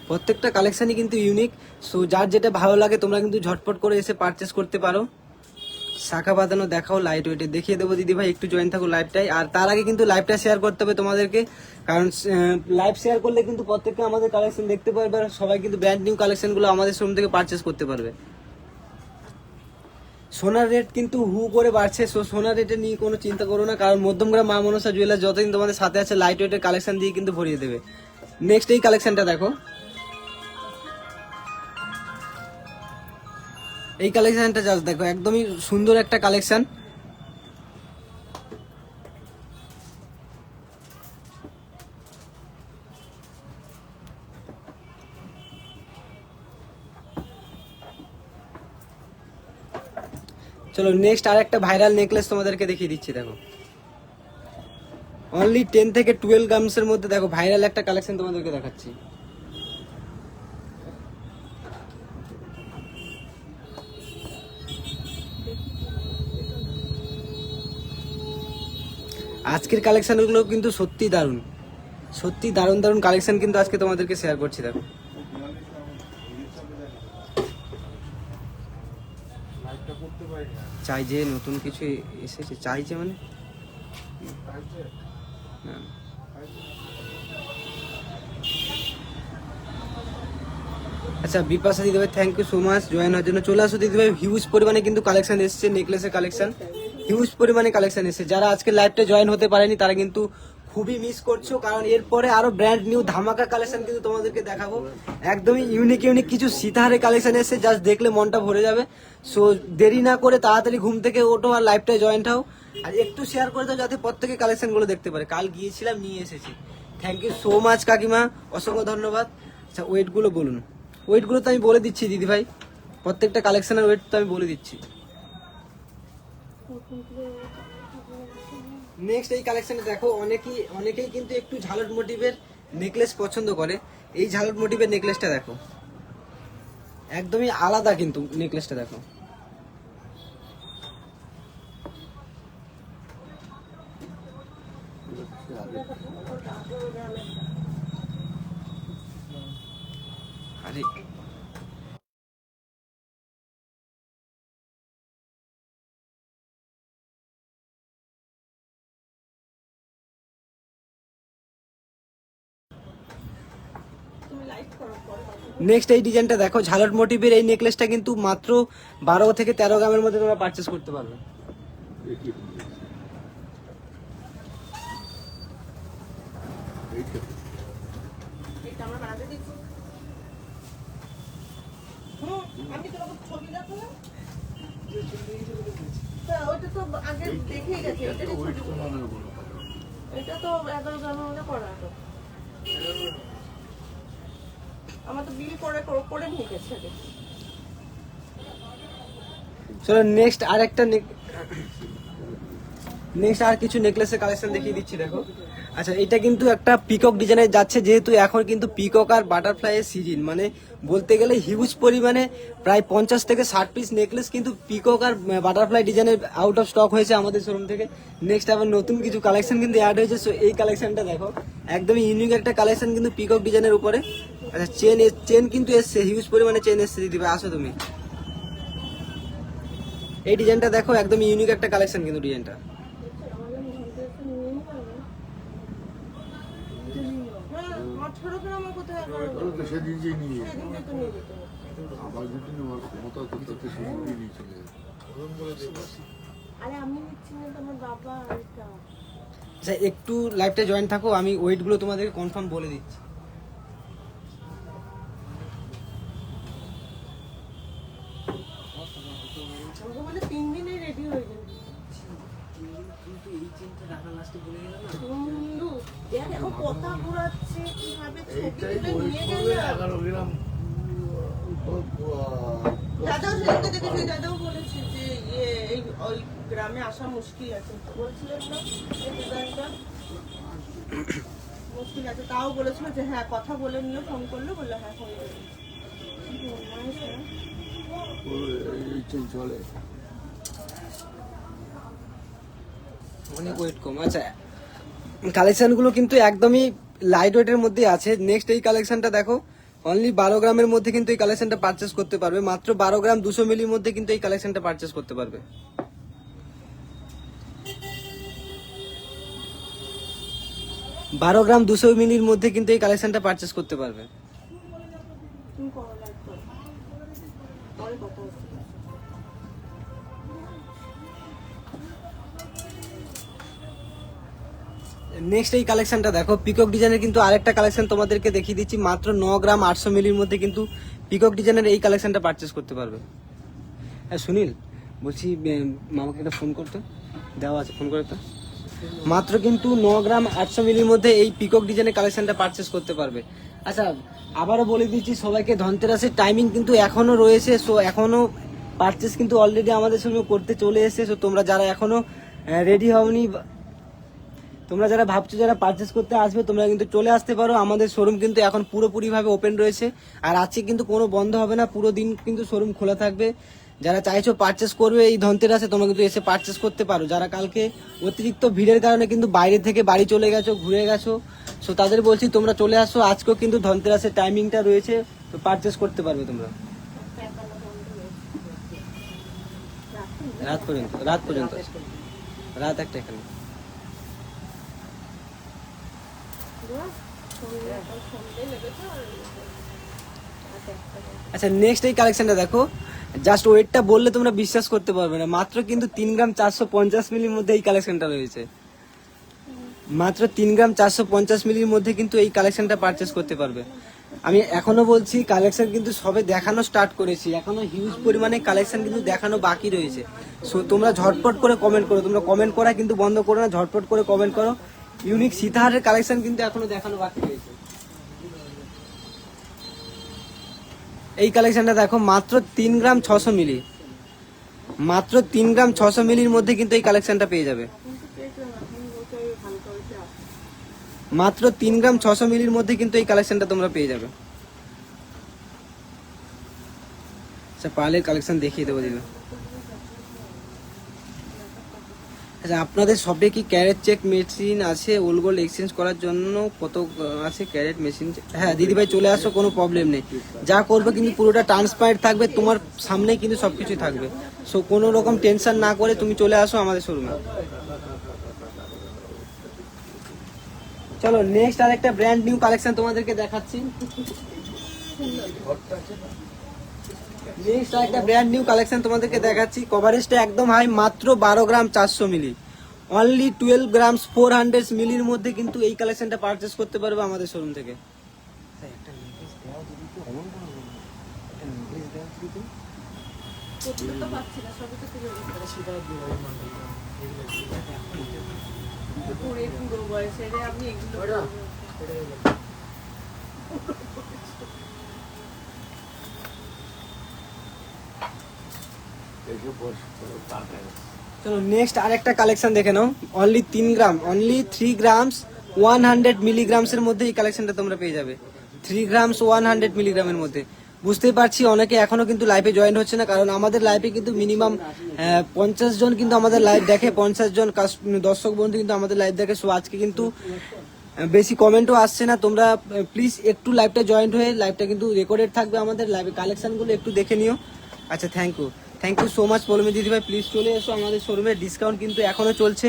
প্রত্যেকটা কালেকশনই কিন্তু ইউনিক। সো যার যেটা ভালো লাগে তোমরা কিন্তু ঝটপট করে এসে পারচেস করতে পারো। শাখা বাঁধানো দেখাও, লাইট ওয়েটে দেখিয়ে দেবো দিদি ভাই, একটু জয়েন থাকো লাইভটাই। আর তার আগে কিন্তু লাইভটা শেয়ার করতে হবে তোমাদেরকে, কারণ লাইভ শেয়ার করলে কিন্তু প্রত্যেককে আমাদের কালেকশন দেখতে পারবে, আর সবাই কিন্তু ব্র্যান্ড নিউ কালেকশনগুলো আমাদের শোরুম থেকে পারচেস করতে পারবে। সোনার রেট কিন্তু হু করে বাড়ছে, সো সোনার রেটে নিয়ে কোনো চিন্তা করো না, কারণ মধ্যমগ্রাম মা মনসা জুয়েলার্স যতদিন তোমাদের সাথে আছে লাইট ওয়েটের কালেকশন দিয়ে কিন্তু ভরিয়ে দেবে। নেক্সট এই কালেকশনটা দেখো, এই কালেকশনটা জাস্ট দেখো, একদমই সুন্দর একটা কালেকশন। চলো নেক্সট আর একটা ভাইরাল নেকলেস তোমাদেরকে দেখিয়ে দিচ্ছি। দেখো অনলি 10 থেকে 12 গ্রামসের মধ্যে দেখো ভাইরাল একটা কালেকশন তোমাদেরকে দেখাচ্ছি। আজকের কালেকশনগুলো কিন্তু সত্যি দারুণ, সত্যি দারুণ দারুণ কালেকশন কিন্তু আজকে তোমাদেরকে শেয়ার করছি। দেখো চাই যে নতুন কিছু এসেছে, চাই যে মানে আচ্ছা বিপাশা দিদিভাই thank you so much join হওয়ার জন্য। চলে আসো দিদিভাই, হিউজ পরিমাণে কিন্তু কালেকশন এসেছে, নেকলেসের কালেকশন হিউজ পরিমাণে কালেকশন এসেছে। যারা আজকে লাইভটা জয়েন হতে পারেনি তারা কিন্তু খুবই মিস করছো, কারণ এরপরে আরো ব্র্যান্ড নিউ ধামাকা কালেকশন কিন্তু তোমাদেরকে দেখাবো। একদমই ইউনিক ইউনিক কিছু সীতাহারের কালেকশন এসেছে, জাস্ট দেখলে মনটা ভরে যাবে। সো দেরি না করে তাড়াতাড়ি ঘুম থেকে ওঠো আর লাইভটায় জয়েন্ট হও, আর একটু শেয়ার করে দাও যাতে প্রত্যেকে কালেকশন গুলো দেখতে পারে। কাল গিয়েছিলাম নিয়ে এসেছি। থ্যাংক ইউ সো মাচ কাকিমা, অসংখ্য ধন্যবাদ। আচ্ছা ওয়েট গুলো বলুন। ওয়েট গুলো তো আমি বলে দিচ্ছি দিদি ভাই, প্রত্যেকটা কালেকশনের ওয়েট তো আমি বলে দিচ্ছি। নেক্সট এই কালেকশনে দেখো অনেকেই কিন্তু একটু ঝালট মোটিভের নেকলেস পছন্দ করে। এই ঝালট মোটিভের নেকলেসটা দেখো, একদমই আলাদা কিন্তু নেকলেসটা দেখো। আরে নেক্সট এই ডিজাইনটা দেখো, ঝালট মোটিভের এই নেকলেসটা কিন্তু মাত্র 12 থেকে 13 গ্রামের মধ্যে তোমরা পারচেস করতে পারবে। এটা তো 11 গ্রামের মধ্যে করা তো, আমার তো বিল করে নিয়ে গেছে। চলো নেক্সট আর কিছু নেকলেসের কালেকশন দেখিয়ে দিচ্ছি। দেখো আচ্ছা এটা কিন্তু একটা পিকক ডিজাইনের যাচ্ছে, যেহেতু এখন কিন্তু পিকক আর বাটারফ্লাই এর সিজন, মানে বলতে গেলে হিউজ পরিমাণে প্রায় 50 থেকে 60 পিস নেকলেস কিন্তু পিকক আর বাটারফ্লাই ডিজাইনের আউট অফ স্টক হয়েছে আমাদের শোরুম থেকে। নেক্সট আবার নতুন কিছু কালেকশন কিন্তু অ্যাড হয়েছে। সো এই কালেকশনটা দেখো, একদমই ইউনিক একটা কালেকশন কিন্তু পিকক ডিজাইনের উপরে। আচ্ছা চেন কিন্তু এসছে, হিউজ পরিমাণে চেন এসছে দিদি ভাই, আসো তুমি। এই ডিজাইনটা দেখো, একদম ইউনিক একটা কালেকশন কিন্তু ডিজাইনটা। আচ্ছা একটু লাইভটা জয়েন থাকো, আমি ওয়েট গুলো তোমাদেরকে কনফার্ম বলে দিচ্ছি। দাদাও বলেছে যে ওই গ্রামে আসা মুশকিল আছে, বলছিলেন না মুশকিল আছে, তাও বলেছিল যে হ্যাঁ কথা বলে নিও, ফোন করলো, বললো হ্যাঁ ফোন করলো। চলে অনেক ওয়েট কম। আচ্ছা কালেকশন গুলো কিন্তু একদমই লাইট ওয়েটের মধ্যে আছে। নেক্সট এই কালেকশনটা দেখো, অনলি 12 গ্রামের মধ্যে কিন্তু এই কালেকশনটা পারচেস করতে পারবে। মাত্র 12 গ্রাম 200 মিলির মধ্যে কিন্তু এই কালেকশনটা পারচেস করতে পারবে। 12 গ্রাম 200 মিলির মধ্যে কিন্তু এই কালেকশনটা পারচেস করতে পারবে। নেক্সট এই কালেকশনটা দেখো, পিকক ডিজাইনের কিন্তু আরেকটা কালেকশন তোমাদেরকে দেখিয়ে দিচ্ছি। মাত্র 9 গ্রাম 800 মিলির মধ্যে কিন্তু পিকক ডিজাইনের এই কালেকশনটা পারচেস করতে পারবে। হ্যাঁ সুনীল বলছি, মামাকে একটা ফোন করতে দেওয়া আছে, ফোন করে তো। মাত্র কিন্তু 9 গ্রাম 800 মিলির মধ্যে এই পিকক ডিজাইনের কালেকশনটা পারচেস করতে পারবে। আচ্ছা আবারও বলে দিচ্ছি সবাইকে, ধনতেরাসের টাইমিং কিন্তু এখনো রয়েছে। সো এখনো পারচেস কিন্তু অলরেডি আমাদের সঙ্গে করতে চলে এসেছে। তো তোমরা যারা এখনো রেডি হওনি, তোমরা যারা ভাবছো যারা পারচেস করতে আসবে, তোমরা কিন্তু চলে আসতে পারো। আমাদের শোরুম কিন্তু এখন পুরোপুরিভাবে ওপেন রয়েছে, আর আজকে কিন্তু কোনো বন্ধ হবে না, পুরো দিন কিন্তু শোরুম খোলা থাকবে। যারা চাইছো পারচেস করবে এই ধনতেরাসে, তোমরা কিন্তু এসে পারচেস করতে পারো। যারা কালকে অতিরিক্ত ভিড়ের কারণে কিন্তু বাইরে থেকে বাড়ি চলে গেছো, ঘুরে গেছো, সো তাদের বলছি তোমরা চলে আসো। আজকেও কিন্তু ধনতেরাসের টাইমিংটা রয়েছে, তো পারচেস করতে পারবে তোমরা রাত পর্যন্ত। রাত একটা এখানে। আচ্ছা, নেক্সট এই কালেকশনটা দেখো, জাস্ট ওয়েটটা বললে তোমরা বিশ্বাস করতে পারবে না। মাত্র কিন্তু 3 গ্রাম 450 মিলির মধ্যে এই কালেকশনটা রয়েছে। মাত্র 3 গ্রাম 450 মিলির মধ্যে কিন্তু এই কালেকশনটা পারচেস করতে পারবে। আমি এখনো বলছি, কালেকশন কিন্তু সবে দেখানো স্টার্ট করেছি, এখনো হিউজ পরিমাণে কালেকশন কিন্তু দেখানো বাকি রয়েছে। সো তোমরা ঝটপট করে কমেন্ট করো, তোমরা কমেন্ট করা কিন্তু বন্ধ করো না, ঝটপট করে কমেন্ট করো। ইউনিক সীতাহারের কালেকশন কিন্তু এখনো দেখানো বাকি রয়েছে। এই কালেকশনটা দেখো, মাত্র 3 গ্রাম 600 মিলি, মাত্র 3 গ্রাম 600 মিলির মধ্যে কিন্তু এই কালেকশনটা পেয়ে যাবে। মাত্র 3 গ্রাম 600 মিলির মধ্যে কিন্তু এই কালেকশনটা তোমরা পেয়ে যাবে। আচ্ছা, পার্লের কালেকশন দেখিয়ে দেবো দিদি। আচ্ছা, আপনাদের শপে কি ক্যারেট চেক মেশিন আছে? ওল্ড গোল্ড এক্সচেঞ্জ করার জন্য কত আছে ক্যারেট মেশিন? হ্যাঁ দিদি ভাই, চলে আসো, কোনো প্রবলেম নেই। যা করবে কিন্তু পুরোটা ট্রান্সপারেন্ট থাকবে, তোমার সামনেই কিন্তু সবকিছুই থাকবে। সো কোনো রকম টেনশন না করে তুমি চলে আসো আমাদের শোরুমে। চলো নেক্সট আরেকটা ব্র্যান্ড নিউ কালেকশন তোমাদেরকে দেখাচ্ছি। নেক্সট আরেকটা ব্র্যান্ড নিউ কালেকশন তোমাদেরকে দেখাচ্ছি। কভারেজটা একদম হাই, মাত্র 12 গ্রাম 400 মিলি, অনলি 12 গ্রামস 400 মিলির মধ্যে কিন্তু এই কালেকশনটা পারচেস করতে পারবে আমাদের শোরুম থেকে। চলো নেক্সট আরেকটা কালেকশন দেখে নাও। অনলি 3 গ্রাম, অনলি 3 গ্রামস 100 মিলিগ্রামস এর মধ্যে এই কালেকশনটা তোমরা পেয়ে যাবে। 3 গ্রামস 100 মিলিগ্রামের মধ্যে। বুঝতেই পারছি অনেকে এখনো কিন্তু লাইভে জয়েন হচ্ছে না, কারণ আমাদের লাইভে কিন্তু মিনিমাম 50 জন কিন্তু আমাদের লাইভ দেখে, 50 জন দর্শক বন্ধু কিন্তু আমাদের লাইভ দেখে। সো আজকে কিন্তু বেশি কমেন্টও আসছে না। তোমরা প্লিজ একটু লাইভটা জয়েন্ট হয়ে, লাইভটা কিন্তু রেকর্ডেড থাকবে, আমাদের লাইভে কালেকশনগুলো একটু দেখে নিও। আচ্ছা, thank you so much Poulami দিদি ভাই, প্লিজ চলে এসো আমাদের শোরুমে। ডিসকাউন্ট কিন্তু এখনো চলছে।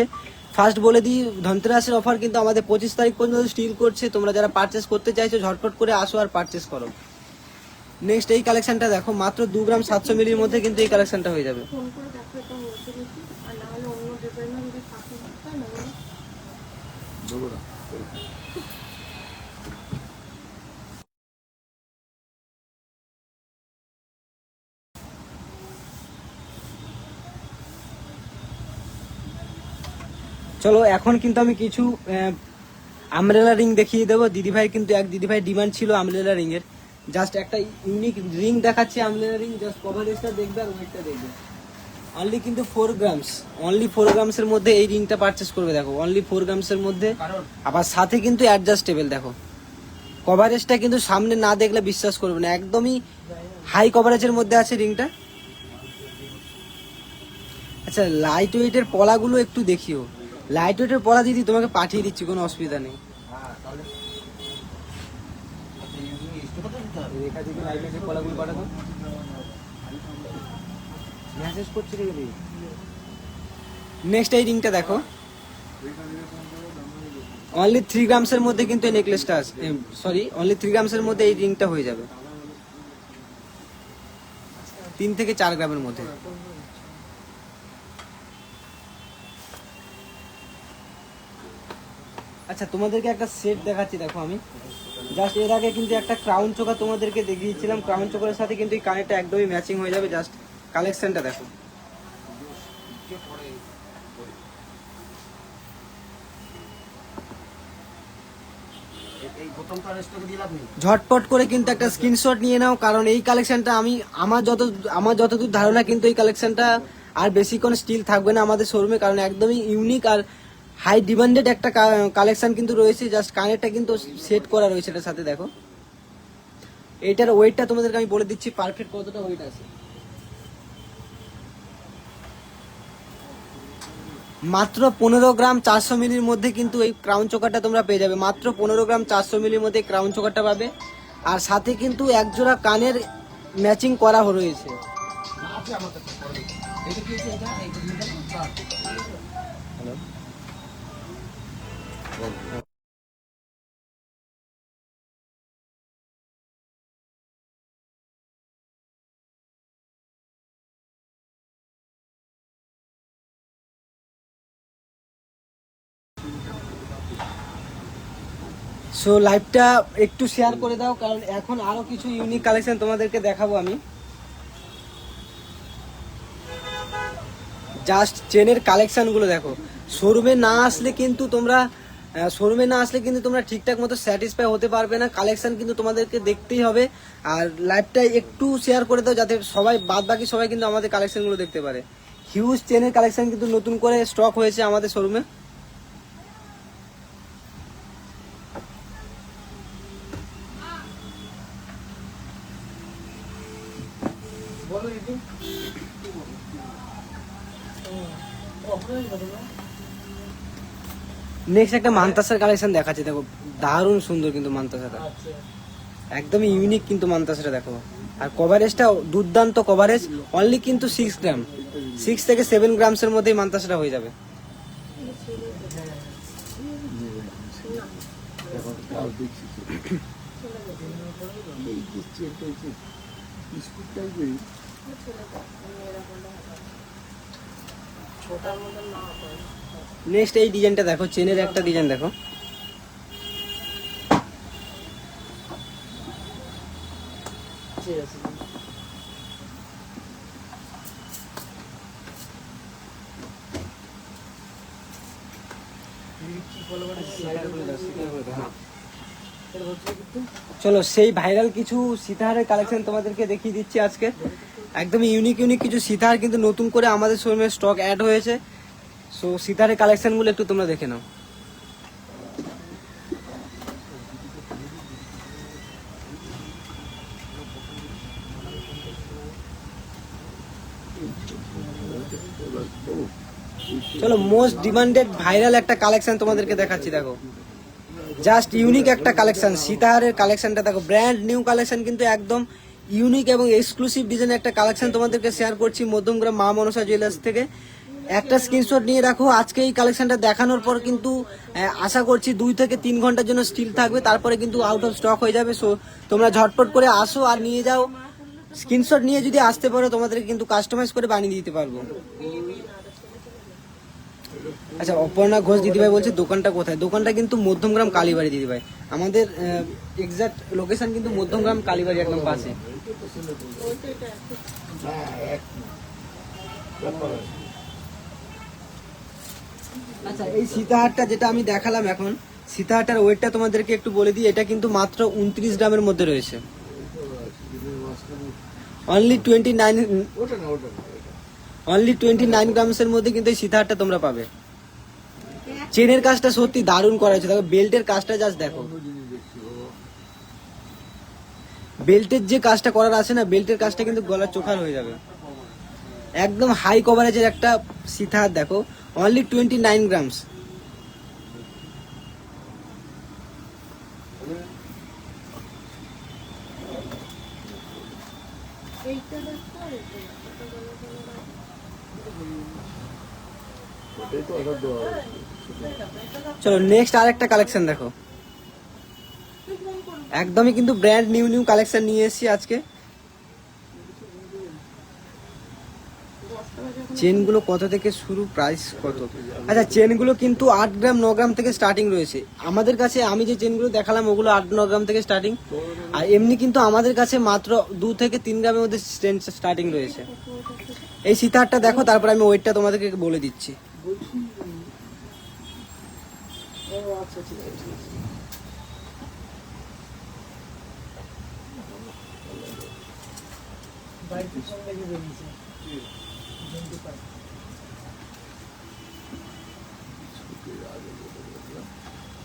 ফার্স্ট বলে দিই, ধনতেরাসের অফার কিন্তু আমাদের 25 তারিখ পর্যন্ত স্টিল করছে। তোমরা যারা পারচেস করতে চাইছো ঝটপট করে আসো আর পারচেস করো। নেক্সট এই কালেকশনটা দেখো, মাত্র 2 গ্রাম 700 মিলির মধ্যে কিন্তু এই কালেকশনটা হয়ে যাবে। চলো এখন কিন্তু আমি কিছু আমব্রেলা রিং দেখিয়ে দেবো। দিদিভাই কিন্তু এক দিদিভাই ডিমান্ড ছিল আমব্রেলা রিং এর। জাস্ট একটা ইউনিক রিং দেখাচ্ছি আমব্রেলা রিং, জাস্ট কভারেজটা দেখবে আর ওয়েটটা দেখবে। অনলি কিন্তু 4 গ্রামস, অনলি 4 গ্রামসের মধ্যে এই রিংটা পারচেস করবে। দেখো অনলি 4 গ্রামসের মধ্যে, আবার সাথে কিন্তু অ্যাডজাস্টেবল। দেখো কভারেজটা কিন্তু সামনে না দেখলে বিশ্বাস করবে না, একদমই হাই কভারেজের মধ্যে আছে রিংটা। আচ্ছা, লাইট ওয়েটের পলাগুলো একটু দেখিও। লাইট ওয়েটের পলা দিদি তোমাকে পাঠিয়ে দিচ্ছি, কোনো অসুবিধা নেই। নেক্সট এই রিংটা দেখো, অনলি 3 গ্রামসের মধ্যে কিন্তু এই নেকলেসটা আছে, সরি অনলি 3 গ্রামসের মধ্যে এই রিংটা হয়ে যাবে, 3 থেকে 4 গ্রামের মধ্যে। আচ্ছা, তোমাদেরকে একটা সেট দেখাচ্ছি। দেখো আমি জাস্ট এর আগে কিন্তু একটা ক্রাউন চোকার তোমাদেরকে দেখিয়েছিলাম, ক্রাউন চোকারের সাথে কিন্তু এই কানেরটা একদমই ম্যাচিং হয়ে যাবে। জাস্ট কালেকশনটা দেখো। ঝটপট করে কিন্তু একটা স্ক্রিনশট নিয়ে নাও, কারণ এই কালেকশনটা আমার যতদূর ধারণা কিন্তু এই কালেকশনটা আর বেশিক্ষণ স্টিল থাকবে না আমাদের শোরুমে, কারণ একদমই ইউনিক আর হাই ডিমান্ডেড একটা কালেকশন কিন্তু রয়েছে। জাস্ট কানেরটা কিন্তু সেট করা রয়েছে এটার সাথে। দেখো এইটার ওয়েটটা তোমাদেরকে আমি বলে দিচ্ছি পারফেক্ট কতটা ওয়েট আছে। মাত্র 15 গ্রাম 400 মিলির মধ্যে কিন্তু এই ক্রাউন চোকারটা তোমরা পেয়ে যাবে। মাত্র 15 গ্রাম 400 মিলির মধ্যে ক্রাউন চোকারটা পাবে, আর সাথে কিন্তু এক জোড়া কানের ম্যাচিং করা রয়েছে। সো লাইভটা একটু শেয়ার করে দাও, কারণ এখন আরো কিছু ইউনিক কালেকশন তোমাদেরকে দেখাবো আমি। জাস্ট চেনের কালেকশন গুলো দেখো। শোরুমে না আসলে কিন্তু তোমরা ঠিকঠাক মতো স্যাটিসফাই হতে পারবে না। কালেকশন কিন্তু তোমাদেরকে দেখতেই হবে, আর লাইভটা একটু শেয়ার করে দাও যাতে বাকি সবাই কিন্তু আমাদের কালেকশন গুলো দেখতে পারে। হিউজ চেনের কালেকশন কিন্তু নতুন করে স্টক হয়েছে আমাদের শোরুমে। নেক্সট একটা মান্তাসার কালেকশন দেখাচ্ছি, দেখো দারুণ সুন্দর কিন্তু মান্তাসাটা, একদমই ইউনিক কিন্তু মান্তাসাটা দেখো। আর কভারেজটা দুর্দান্ত কভারেজ, অনলি কিন্তু 6 গ্রাম, 6 থেকে 7 গ্রামসের মধ্যেই মান্তাসাটা হয়ে যাবে। নেক্সট এই ডিজাইনটা দেখো, চেনের একটা ডিজাইন দেখো, চলো সেই ভাইরাল কিছু সীতাহারের কালেকশন তোমাদেরকে দেখিয়ে দিচ্ছি আজকে। একদম ইউনিক কিছু সীতাহার কিন্তু নতুন করে আমাদের শোরুমে স্টক অ্যাড হয়েছে। সো সীতাহারের কালেকশন গুলো একটু তোমরা দেখে নাও। চলো মোস্ট ডিমান্ডেড ভাইরাল একটা কালেকশন তোমাদেরকে দেখাচ্ছি, দেখো জাস্ট ইউনিক একটা কালেকশন। সীতাহারের কালেকশনটা দেখো, ব্র্যান্ড নিউ কালেকশন কিন্তু একদম ইউনিক এবং এক্সক্লুসিভ ডিজাইনের একটা কালেকশন তোমাদেরকে শেয়ার করছি মধ্যমগ্রাম মা মনসা জুয়েলার্স থেকে। একটা স্ক্রিনশট নিয়ে রাখো। আজকে এই কালেকশনটা দেখানোর পর কিন্তু আশা করছি 2 থেকে 3 ঘন্টার জন্য স্টিল থাকবে, তারপরে কিন্তু আউট অফ স্টক হয়ে যাবে। সো তোমরা ঝটপট করে আসো আর নিয়ে যাও। স্ক্রিনশট নিয়ে যদি আসতে পারো তোমাদেরকে কিন্তু কাস্টমাইজ করে বানিয়ে দিতে পারবো। আচ্ছা, অপর্ণা ঘোষ দিদিভাই বলছে দোকানটা কোথায়? দোকানটা কিন্তু মধ্যমগ্রাম কালীবাড়ি দিদিভাই, আমাদের এক্সাক্ট লোকেশন কিন্তু মধ্যমগ্রাম কালীবাড়ি একদম পাশে। আচ্ছা, এই সীতাহারটা যেটা আমি দেখালাম এখন, সীতাহারটার ওয়েটটা তোমাদেরকে একটু বলে দিই। এটা কিন্তু মাত্র 29 গ্রামের মধ্যে রয়েছে, অনলি 29 গ্রামসের মধ্যে কিন্তু এই সীতাহারটা তোমরা পাবে। চেনের কাজটা সত্যি দারুণ করা হয়েছে, দেখো বেল্টের কাজটা জাস্ট দেখো, বেল্টের যে কাজটা করার আছে না, বেল্টের কাজটা কিন্তু গলার চোখার হয়ে যাবে। একদম হাই কভারেজের একটা সীতাহার দেখো, অনলি 29 গ্রামস। চলো নেক্সট আর একটা কালেকশন দেখো, একদমই কিন্তু ব্র্যান্ড নিউ কালেকশন নিয়ে এসেছি আজকে। চেনগুলো কত থেকে শুরু, প্রাইস কত? আচ্ছা, চেনগুলো কিন্তু 8 গ্রাম 9 গ্রাম থেকে স্টার্টিং রয়েছে আমাদের কাছে। আমি যে চেনগুলো দেখালাম ওগুলো 8-9 গ্রাম থেকে স্টার্টিং, আর এমনি কিন্তু আমাদের কাছে মাত্র 2 থেকে 3 গ্রামের মধ্যে স্টার্টিং রয়েছে। এই সীতাহারটা দেখো, তারপর আমি ওয়েটটা তোমাদেরকে বলে দিচ্ছি।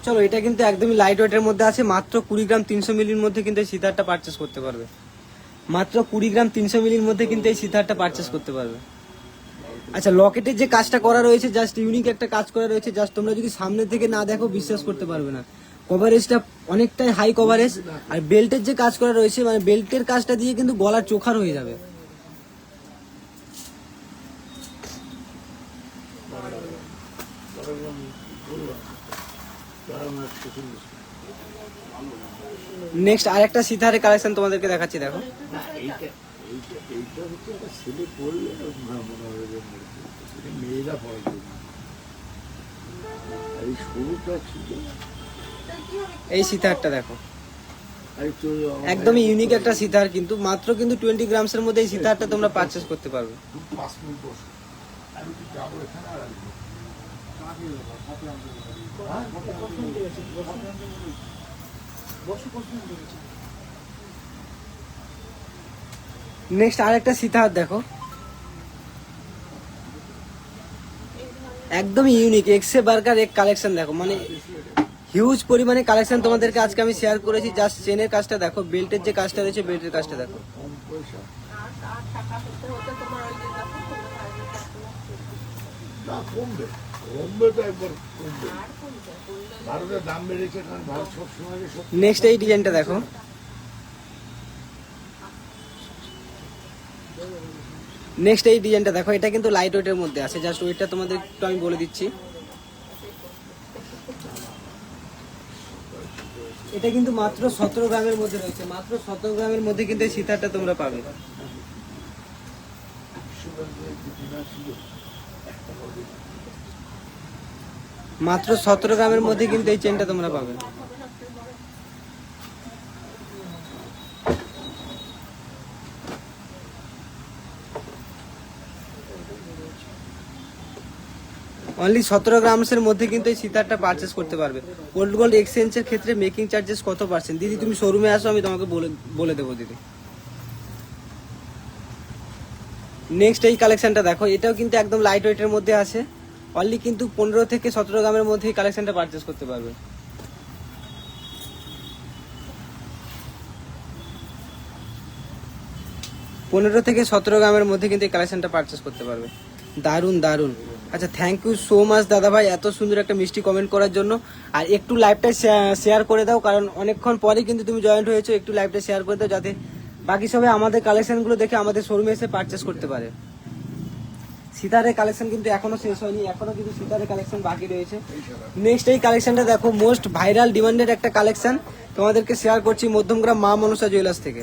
চলো, এটা কিন্তু একদমই লাইট ওয়েটের মধ্যে আছে, মাত্র 20 গ্রাম 300 মিলির মধ্যে কিন্তু এই সিতারটা পারচেস করতে পারবে। মাত্র 20 গ্রাম 300 মিলির মধ্যে কিন্তু এই সিতারটা পারচেস করতে পারবে। আচ্ছা, লকেটের যে কাজটা করা রয়েছে জাস্ট ইউনিক একটা কাজ করা রয়েছে, জাস্ট তোমরা যদি সামনে থেকে না দেখো বিশ্বাস করতে পারবে না। কভারেজটা অনেকটাই হাই কভারেজ, আর বেল্টের যে কাজ করা রয়েছে মানে বেল্টের কাজটা দিয়ে কিন্তু গলার চোখার হয়ে যাবে। নেক্সট আরেকটা সিতারের কালেকশন তোমাদেরকে দেখাচ্ছি, দেখো। এই সিতারটা দেখো, একদমই ইউনিক একটা সিতার, কিন্তু মাত্র কিন্তু 20 গ্রামসের মধ্যে এই সিতারটা তোমরা পারচেস করতে পারবে। নেক্সট আরেকটা সিতার দেখো, একদমই ইউনিক এক্সে বার্গার এক কালেকশন দেখো, মানে হিউজ পরিমাণে কালেকশন তোমাদেরকে আজকে আমি শেয়ার করেছি। জাস্ট চেনের কাজটা দেখো, বেল্টের যে কাজটা রয়েছে বেল্টের কাজটা দেখো। নেক্সট এই ডিজাইনটা দেখো, নেক্সট এই ডিজাইনটা দেখো, এটা কিন্তু লাইট ওয়েটের মধ্যে আছে। জাস্ট ওয়েটটা তোমাদের একটু আমি বলে দিচ্ছি, এটা কিন্তু মাত্র 17 গ্রামের মধ্যে রয়েছে। মাত্র 17 গ্রামের মধ্যে কিন্তু এই সিতারটা তোমরা পাবে। মাত্র 17 গ্রামের মধ্যে কিন্তু এই চেনটা তোমরা পাবে। অনলি 17 গ্রামসের মধ্যে কিন্তু এই সিতারটা পারচেস করতে পারবে। ওল্ড গোল্ড এক্সচেঞ্জের ক্ষেত্রে মেকিং চার্জেস কত পার্সেন্ট? দিদি তুমি শোরুমে আসো, আমি তোমাকে বলে দেবো দিদি। নেক্সট এই কালেকশনটা দেখো, এটাও কিন্তু একদম লাইট ওয়েটের মধ্যে আছে। অনলি কিন্তু 15 থেকে 17 গ্রামের মধ্যে এই কালেকশনটা পারচেস করতে পারবে। পনেরো থেকে 17 গ্রামের মধ্যে কিন্তু এই কালেকশনটা পারচেস করতে পারবে। দারুন দারুন। আচ্ছা, থ্যাংক ইউ সো মাচ দাদা ভাই এত সুন্দর একটা মিষ্টি কমেন্ট করার জন্য। আর একটু লাইভটা শেয়ার করে দাও, কারণ অনেকক্ষণ পরে কিন্তু তুমি জয়েন্ট হয়েছো। একটু লাইভটা শেয়ার করে দাও যাতে বাকি সবাই আমাদের কালেকশনগুলো দেখে আমাদের শোরুমে এসে পারচেস করতে পারে। সিতারের কালেকশন কিন্তু এখনো শেষ হয়নি, এখনো কিন্তু সিতারের কালেকশন বাকি রয়েছে। নেক্সট এই কালেকশনটা দেখো, মোস্ট ভাইরাল ডিমান্ডেড একটা কালেকশন তোমাদেরকে শেয়ার করছি মধ্যমগ্রাম মা মনসা জুয়েলার্স থেকে।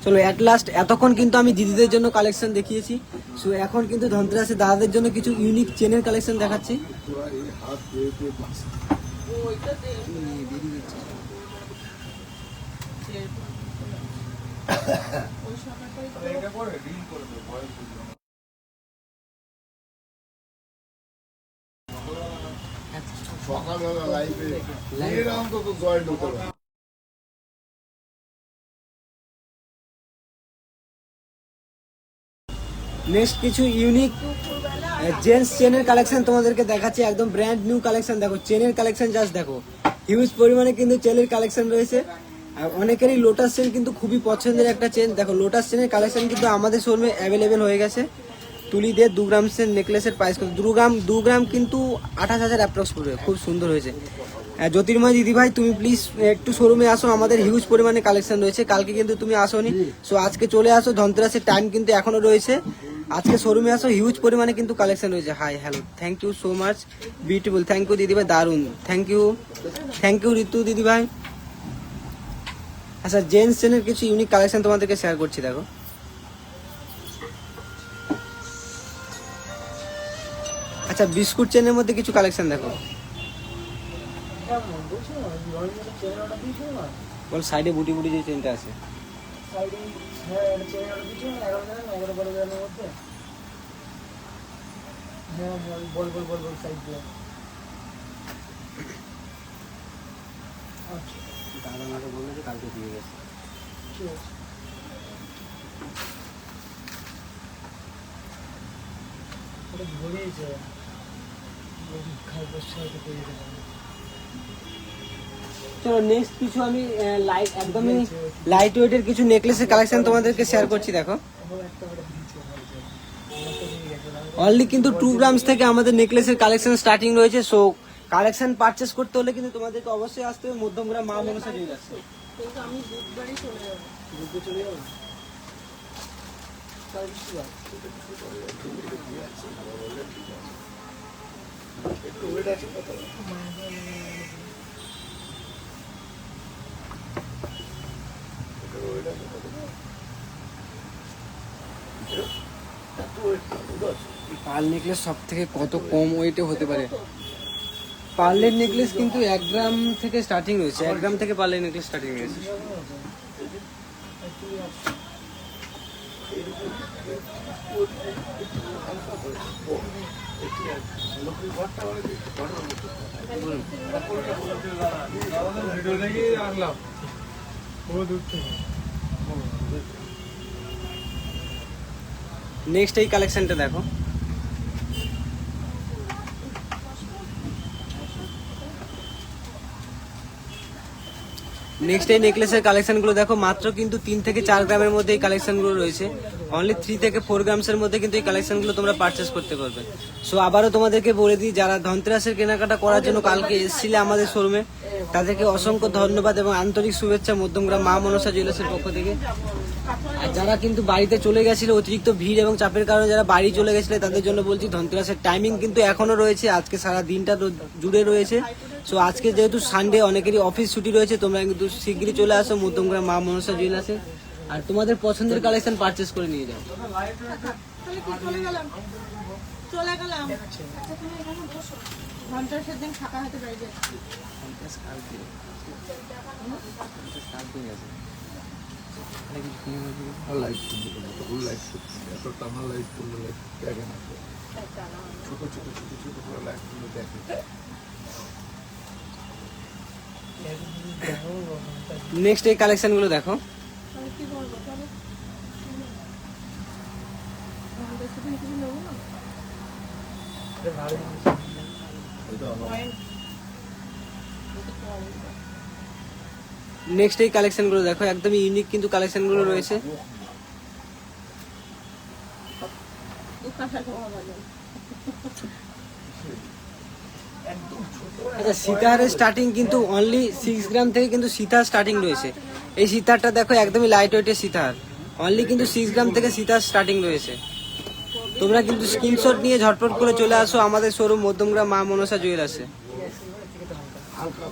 চলো, এট লাস্ট এতক্ষণ কিন্তু আমি দিদিদের জন্য কালেকশন দেখিয়েছি। সো এখন কিন্তু ধনতেরাসে দাদাদের জন্য কিছু ইউনিক চেনের কালেকশন দেখাচ্ছি। সকালবেলা লাইভে এরকম তো জয়েন্ট হতে পারে। নেক্সট কিছু ইউনিক জেন্টস চেনের কালেকশন তোমাদেরকে দেখাচ্ছি, একদম ব্র্যান্ড নিউ কালেকশন। দেখো চেনের কালেকশন জাস্ট দেখো, হিউজ পরিমাণে কিন্তু চেনের কালেকশন রয়েছে। আর অনেকেরই লোটাস চেন কিন্তু খুবই পছন্দের একটা চেন। দেখো লোটাস চেনের কালেকশন কিন্তু আমাদের শোরুমে অ্যাভেলেবেল হয়ে গেছে। তুলি দিয়ে 2 গ্রামসের নেকলেসের প্রাইস কত? 2 গ্রাম কিন্তু 28,000 অ্যাপ্রক্স পড়বে। খুব সুন্দর হয়েছে। জ্যোতির্ময় দিদি ভাই তুমি প্লিজ একটু শোরুমে আসো, আমাদের হিউজ পরিমাণে কালেকশন রয়েছে। কালকে কিন্তু তুমি আসোনি, সো আজকে চলে আসো। ধনতেরাসের টাইম কিন্তু এখনো রয়েছে, আজকে শোরুমে আসো, হিউজ পরিমাণে কিন্তু কালেকশন রয়েছে। Hi hello, thank you so much, beautiful. Thank you দিদি ভাই, দারুন। থ্যাংক ইউ ঋতু দিদি ভাই। আচ্ছা, জেন্টস চেনের কিছু ইউনিক কালেকশন তোমাদেরকে শেয়ার করছি। দেখো আচ্ছা, বিস্কুট চেনের মধ্যে কিছু কালেকশন দেখো। বল সাইডে বুটি বুটি যে চেনটা আছে, দাদা আমাকে বললো যে কালকে দিয়ে গেছে। ঠিক আছে। ওটা ঘুরেছে খাবার সাথে পেয়ে গেলাম। চলো নেক্সট কিছু আমি লাইট একদমই লাইট ওয়েটের কিছু নেকলেসের কালেকশন তোমাদেরকে শেয়ার করছি। দেখো আবার একটা করে দিয়েছে আমার তো দিয়ে গেছে। অনলি কিন্তু 2 গ্রামস থেকে আমাদের নেকলেসের কালেকশন স্টার্টিং রয়েছে। সো কালেকশন পারচেস করতে হলে কিন্তু তোমাদেরকে অবশ্যই আসতে হবে মধ্যমগ্রাম মা মনসা জুয়েলার্স। কিন্তু আমি বুধবারই চলে যাবো। ঘুরতে চলে যাবো কাল কি বার? একটু ওয়েট আছে কত পার্ল নেকলেস সব থেকে কত কম ওয়েটে হতে পারে? পার্লের নেকলেস কিন্তু 1 গ্রাম থেকে স্টার্টিং রয়েছে। 1 গ্রাম থেকে পার্লের নেকলেস স্টার্টিং রয়েছে। ভিডিও দেখে আনলাম ও দূর থেকে। নেক্সট এই কালেকশনটা দেখো। নেক্সট এই নেকলেসের কালেকশনগুলো দেখো, মাত্র কিন্তু 3 থেকে 4 গ্রামের মধ্যে এই কালেকশনগুলো রয়েছে। অনলি 3 থেকে 4 গ্রামসের মধ্যে কিন্তু এই কালেকশনগুলো তোমরা পারচেস করতে পারবে। সো আবারও তোমাদেরকে বলে দিই, যারা ধনতেরাসের কেনাকাটা করার জন্য কালকে এসেছিলে আমাদের শোরুমে, তাদেরকে অসংখ্য ধন্যবাদ এবং আন্তরিক শুভেচ্ছা মধ্যমগ্রাম মা মনসা জুয়েলার্সের পক্ষ থেকে। আর যারা কিন্তু বাড়িতে চলে গেছিল অতিরিক্ত ভিড় এবং চাপের কারণে যারা বাড়ি চলে গেছিলে, তাদের জন্য বলছি ধনতেরাসের টাইমিং কিন্তু এখনো রয়েছে, আজকে সারা দিনটা জুড়ে রয়েছে। সো আজকে যেহেতু সানডে, অনেকেরই অফিস ছুটি রয়েছে, তোমরা কিন্তু শীঘ্রই চলে আসো মধ্যমগ্রাম মা মনসা জুয়েলার্সে আর তোমাদের পছন্দের কালেকশন পারচেস করে নিয়ে যাও। তাহলে কি চলে গেলাম? চলে গেলাম। ঘন্টার সেদিন ফাঁকা হাতে বাড়ি যাচ্ছি। লাইট ফুল লাইট এত টানা লাইট করলে লাইট দেখে না ছোট ছোট ছোট ছোট করে লাইট গুলো দেখে। নেক্সট এই কালেকশনগুলো দেখো। তাহলে কি বলবো? চলো। ঘন্টার সেদিন কিছু নেবো না? ওইটা আমার নেক্সট এই কালেকশনগুলো দেখো, একদমই ইউনিক কিন্তু কালেকশনগুলো রয়েছে। আচ্ছা, সীতাহারের স্টার্টিং কিন্তু অনলি 6 গ্রাম থেকে কিন্তু সীতাহার স্টার্টিং রয়েছে। এই সীতাহারটা দেখো, একদমই লাইট ওয়েটের সীতাহার। অনলি কিন্তু 6 গ্রাম থেকে সীতাহার স্টার্টিং রয়েছে। তোমরা কিন্তু স্ক্রিনশট নিয়ে ঝটপট করে চলে আসো আমাদের শোরুম মধ্যমগ্রাম মা মনসা জুয়েলার্সে। হালকা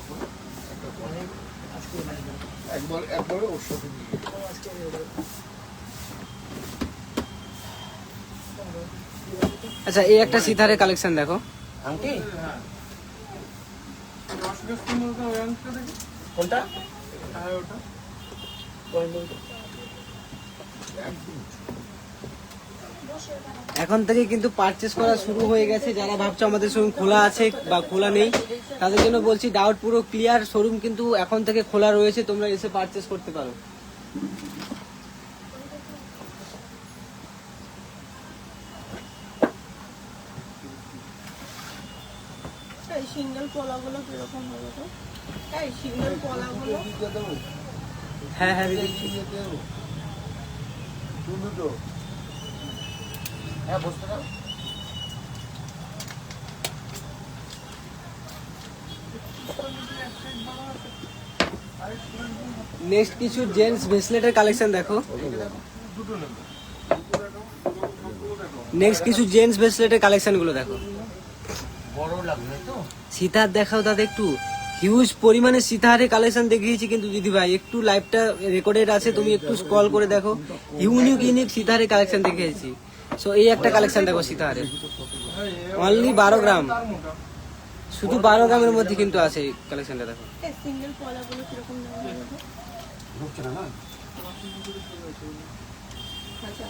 একবারে ওর সাথে নিয়ে আচ্ছা, এই একটা সীতাহারের কালেকশন দেখো। কোনটা? এখন থেকে কিন্তু পারচেস করা শুরু হয়ে গেছে। যারা ভাবছো আমাদের শোরুম খোলা আছে বা খোলা নেই, তাদের জন্য বলছি ডাউট পুরো ক্লিয়ার। শোরুম কিন্তু এখন থেকে খোলা রয়েছে, তোমরা এসে পারচেস করতে পারো। এই সিঙ্গেল পলাগুলো কিরকম হবে তো? এই সিঙ্গেল পলাগুলো দিয়ে দেবো হ্যাঁ হ্যাঁ দিদি। দিয়ে দেবো দুটো হ্যাঁ বসতে দাও। নেক্সট কিছু জেন্টস ব্রেসলেটের কালেকশন দেখো। নেক্সট কিছু জেন্টস ব্রেসলেটের কালেকশন গুলো দেখো। বড় লাগবে তো? সীতাহার দেখাও দাদা একটু। হিউজ পরিমাণে সীতাহারের কালেকশন দেখিয়েছি কিন্তু দিদি ভাই, একটু লাইভটা রেকর্ডেড আছে, তুমি একটু স্ক্রল করে দেখো। ইউনিক ইউনিক সীতাহারের কালেকশন দেখিয়েছি। সো এই একটা কালেকশন দেখো সীতাহারের, অনলি 12 গ্রাম, শুধু 12 গ্রামের মধ্যে কিন্তু আছে এই কালেকশনটা দেখো। এই সিঙ্গেল পলাগুলো কিরকম নেওয়া হবে তো? আচ্ছা।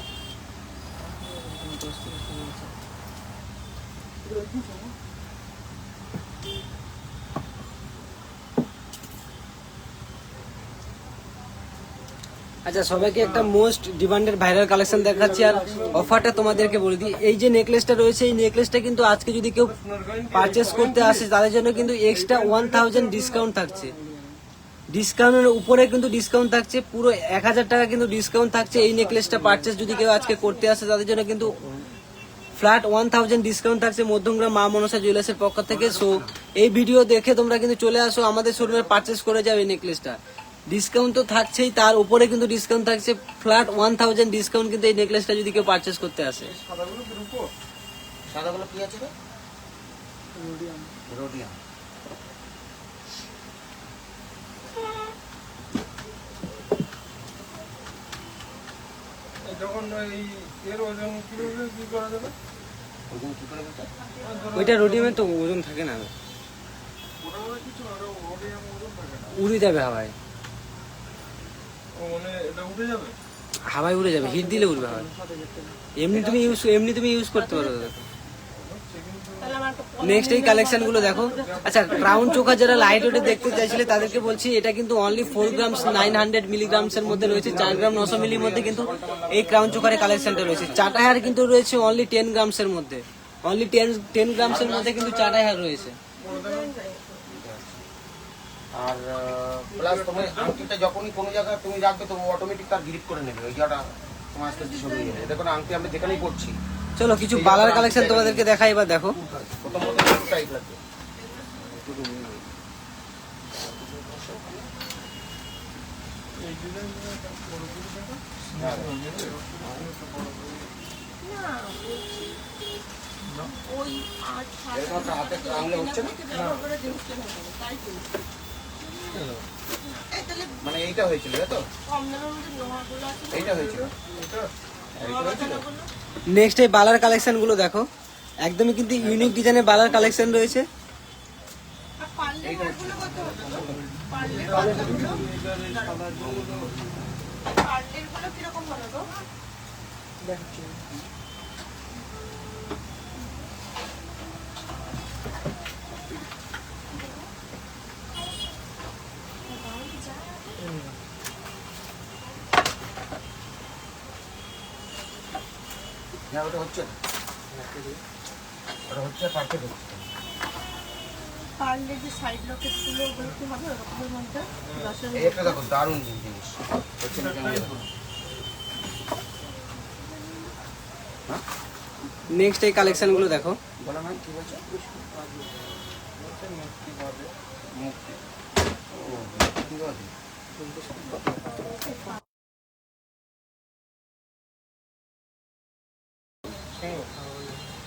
আচ্ছা, সবাইকে একটা মোস্ট ডিমান্ডেড ভাইরাল কালেকশন দেখাচ্ছি আর অফারটা তোমাদেরকে বলে দিই। এই যে নেকলেসটা রয়েছে, এই নেকলেসটা কিন্তু আজকে যদি কেউ পারচেস করতে আসে তাদের জন্য কিন্তু এক্সট্রা 1000 ডিসকাউন্ট থাকছে। ডিসকাউন্টের উপরে কিন্তু ডিসকাউন্ট থাকছে, পুরো 1000 টাকা কিন্তু ডিসকাউন্ট থাকছে। এই নেকলেসটা পারচেস যদি কেউ আজকে করতে আসে তাদের জন্য কিন্তু ফ্ল্যাট 1000 ডিসকাউন্ট থাকছে মধ্যমগ্রাম মা মনসা জুয়েলার্সের পক্ষ থেকে। সো এই ভিডিও দেখে তোমরা কিন্তু চলে আসো আমাদের শোরুমে, পারচেস করে যাও এই নেকলেসটা। ডিসকাউন্ট তো থাকছেই, তার উপরে কিন্তু ডিসকাউন্ট থাকছে ফ্ল্যাট 1000 ডিসকাউন্ট কিন্তু এই নেকলেসটা যদি কেউ পারচেস করতে আসে। সাদাগুলো কি আছে রে? রোডিয়াম। যখন এই এর ওজন কিভাবে কি করা যাবে? ওজন কি করে বলতে? ওইটা রোডিয়ামের তো ওজন থাকে না, ওটা মানে কিছু না, ওডিয়াম ওজন থাকে না। উড়ে যাবে হাওয়ায়, ও মানে এটা উঠে যাবে? হাওয়ায় উড়ে যাবে, হিট দিলে উড়বে হাওয়ায়। এমনি তুমি ইউজ করতে পারো। তাহলে আমার তো নেক্সট এই কালেকশন গুলো দেখো। আচ্ছা, ক্রাউন চোখা যারা লাইট ওয়েটে দেখতে চাইছিলে তাদেরকে বলছি, এটা কিন্তু অনলি 4 গ্রামস 900 মিলিগ্রামস এর মধ্যে রয়েছে। 4 গ্রাম 900 মিলির মধ্যে কিন্তু এই ক্রাউন চোখার কালেকশনটা রয়েছে। চাটা হেয়ার কিন্তু রয়েছে অনলি 10 গ্রামস এর মধ্যে, অনলি 10 গ্রামস এর মধ্যে কিন্তু চাটা হেয়ার রয়েছে। আর প্লাস তুমি আংটিটা যখনই কোনো জায়গায় তুমি রাখবে তো অটোমেটিক তার গ্রিপ করে নেবে, ওই জায়গাটা তোমার আস্তে আস্তে সরে যাবে। দেখো না, আংটি আমরা যেখানেই করছি চলো কিছু বালার কালেকশন তোমাদেরকে দেখাই, এবার দেখো। প্রথমত একটু টাইট লাগবে। এই ডিজাইন পুরোপুরি দেখা? হ্যাঁ। না, ওই আট সাত এরকম একটা হাতে আঙুলে হচ্ছে না? ব্যবহার করে জিনিসটা হবে, তাই তো। এই তাহলে মানে এইটা হয়েছিল তাই তো? কম দামের মধ্যে লোহাগুলো আছে না? এইটা হয়েছিল। এটা এইটা হয়েছিল। নেক্সট এই বালার কালেকশন গুলো দেখো, একদমই কিন্তু ইউনিক ডিজাইনের বালার কালেকশন রয়েছে। আর পার্লের ওয়ারগুলো কত হতো? পার্লের গুলো কিরকম হলো গো? হ্যাঁ, ওটা হচ্ছে না। ওটা হচ্ছে পারফেক্ট হচ্ছে। পার্লের যে সাইড লকেট গুলো ওগুলো কি হবে ওরকমের মধ্যে? দশের এই একটা দেখো দারুণ জিনিস হচ্ছে না কেন দেখো। নেক্সট এই কালেকশন গুলো দেখো। বলো না কি বলছো? মুক্তি। ও, কি বলছো?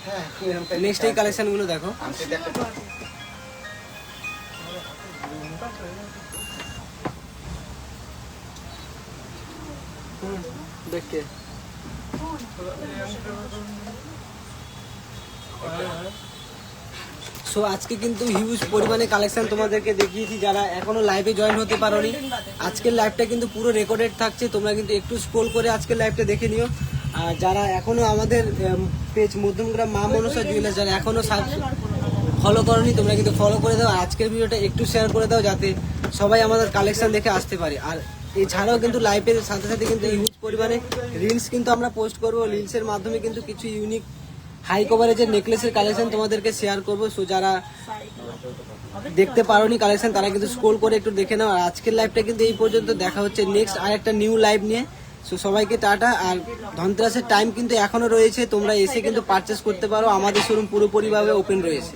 হ্যাঁ, এরকম type নেক্সট এই কালেকশন গুলো দেখো। আনতে দেখো। দেখতে সো আজকে কিন্তু হিউজ পরিমাণে কালেকশন তোমাদেরকে দেখিয়েছি। যারা এখনো লাইভে জয়েন হতে পারোনি, আজকের লাইভটা কিন্তু পুরো রেকর্ডেড থাকছে, তোমরা কিন্তু একটু স্ক্রল করে আজকের লাইভটা দেখে নিও। আর যারা এখনো আমাদের পেজ মধ্যমগ্রাম মা মনসা জুয়েলার্স যারা এখনো ফলো করোনি, তোমরা কিন্তু ফলো করে দাও। আজকের ভিডিওটা একটু শেয়ার করে দাও যাতে সবাই আমাদের কালেকশন দেখে আসতে পারে। আর এছাড়াও কিন্তু লাইভের সাথে সাথে কিন্তু হিউজ পরিমাণে রিলস কিন্তু আমরা পোস্ট করবো। রিলসের মাধ্যমে কিন্তু কিছু ইউনিক হাই কভারেজের নেকলেসের কালেকশন তোমাদেরকে শেয়ার করবো। সো যারা দেখতে পারোনি কালেকশন তারা কিন্তু স্ক্রল করে একটু দেখে নাও। আর আজকের লাইভটা কিন্তু এই পর্যন্ত, দেখা হচ্ছে নেক্সট আর একটা নিউ লাইভ নিয়ে। সো সবাইকে টাটা। আর ধনতেরাসের টাইম কিন্তু এখনো রয়েছে, তোমরা এসে কিন্তু পারচেস করতে পারো, আমাদের শোরুম পুরোপুরিভাবে ওপেন রয়েছে।